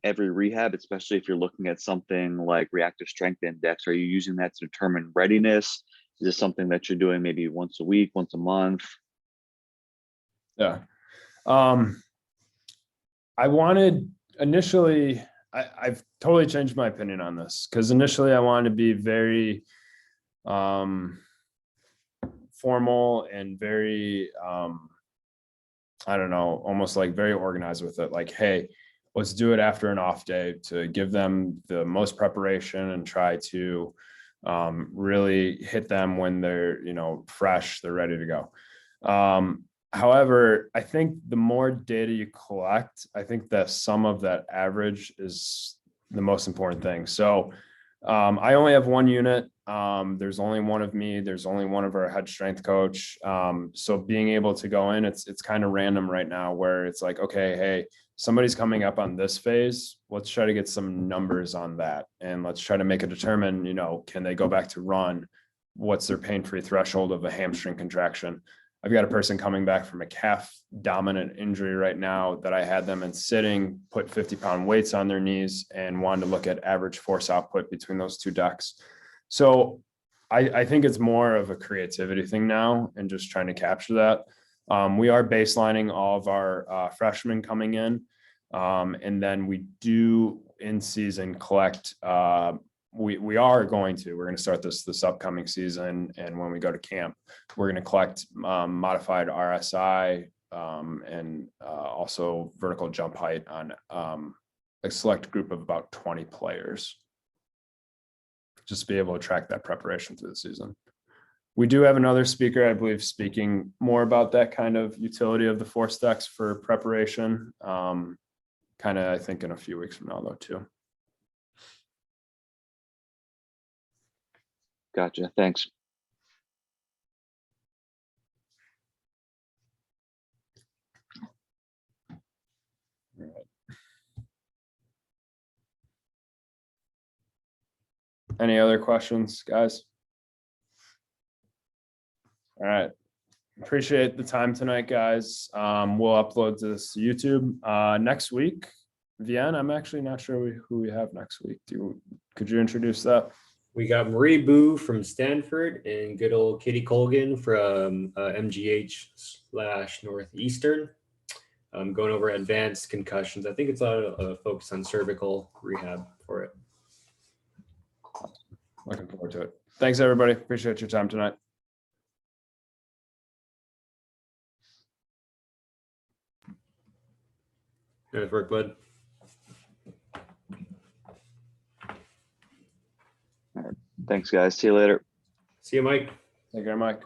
every rehab, especially if you're looking at something like reactive strength index? Are you using that to determine readiness? Is this something that you're doing maybe once a week, once a month? Yeah. I wanted initially, I've totally changed my opinion on this, because initially I wanted to be very formal and very, I don't know, almost like very organized with it. Like, hey, let's do it after an off day to give them the most preparation and try to really hit them when they're, fresh, they're ready to go. However, I think the more data you collect, I think that sum of that average is the most important thing. So I only have 1 unit. There's only one of me. There's only one of our head strength coach. So being able to go in, it's kind of random right now, where it's like, okay, hey, somebody's coming up on this phase. Let's try to get some numbers on that. And let's try to make a determine, can they go back to run? What's their pain-free threshold of a hamstring contraction? I've got a person coming back from a calf dominant injury right now that I had them in sitting, put 50-pound weights on their knees, and wanted to look at average force output between those 2 decks. So I think it's more of a creativity thing now and just trying to capture that. We are baselining all of our freshmen coming in. And then we do in season collect, we're going to start this upcoming season. And when we go to camp, we're going to collect modified RSI and also vertical jump height on a select group of about 20 players. Just to be able to track that preparation through the season. We do have another speaker, I believe, speaking more about that kind of utility of the force decks for preparation. Kind of, I think, in a few weeks from now, though, too. Gotcha. Thanks. All right. Any other questions, guys? All right. Appreciate the time tonight, guys. We'll upload this to YouTube next week. Vienne, I'm actually not sure who we have next week. Could you introduce that? We got Marie Boo from Stanford and good old Kitty Colgan from MGH/Northeastern. Going over advanced concussions. I think it's a focus on cervical rehab for it. Looking forward to it. Thanks, everybody. Appreciate your time tonight. Nice work, bud. Thanks, guys. See you later. See you, Mike. Take care, Mike.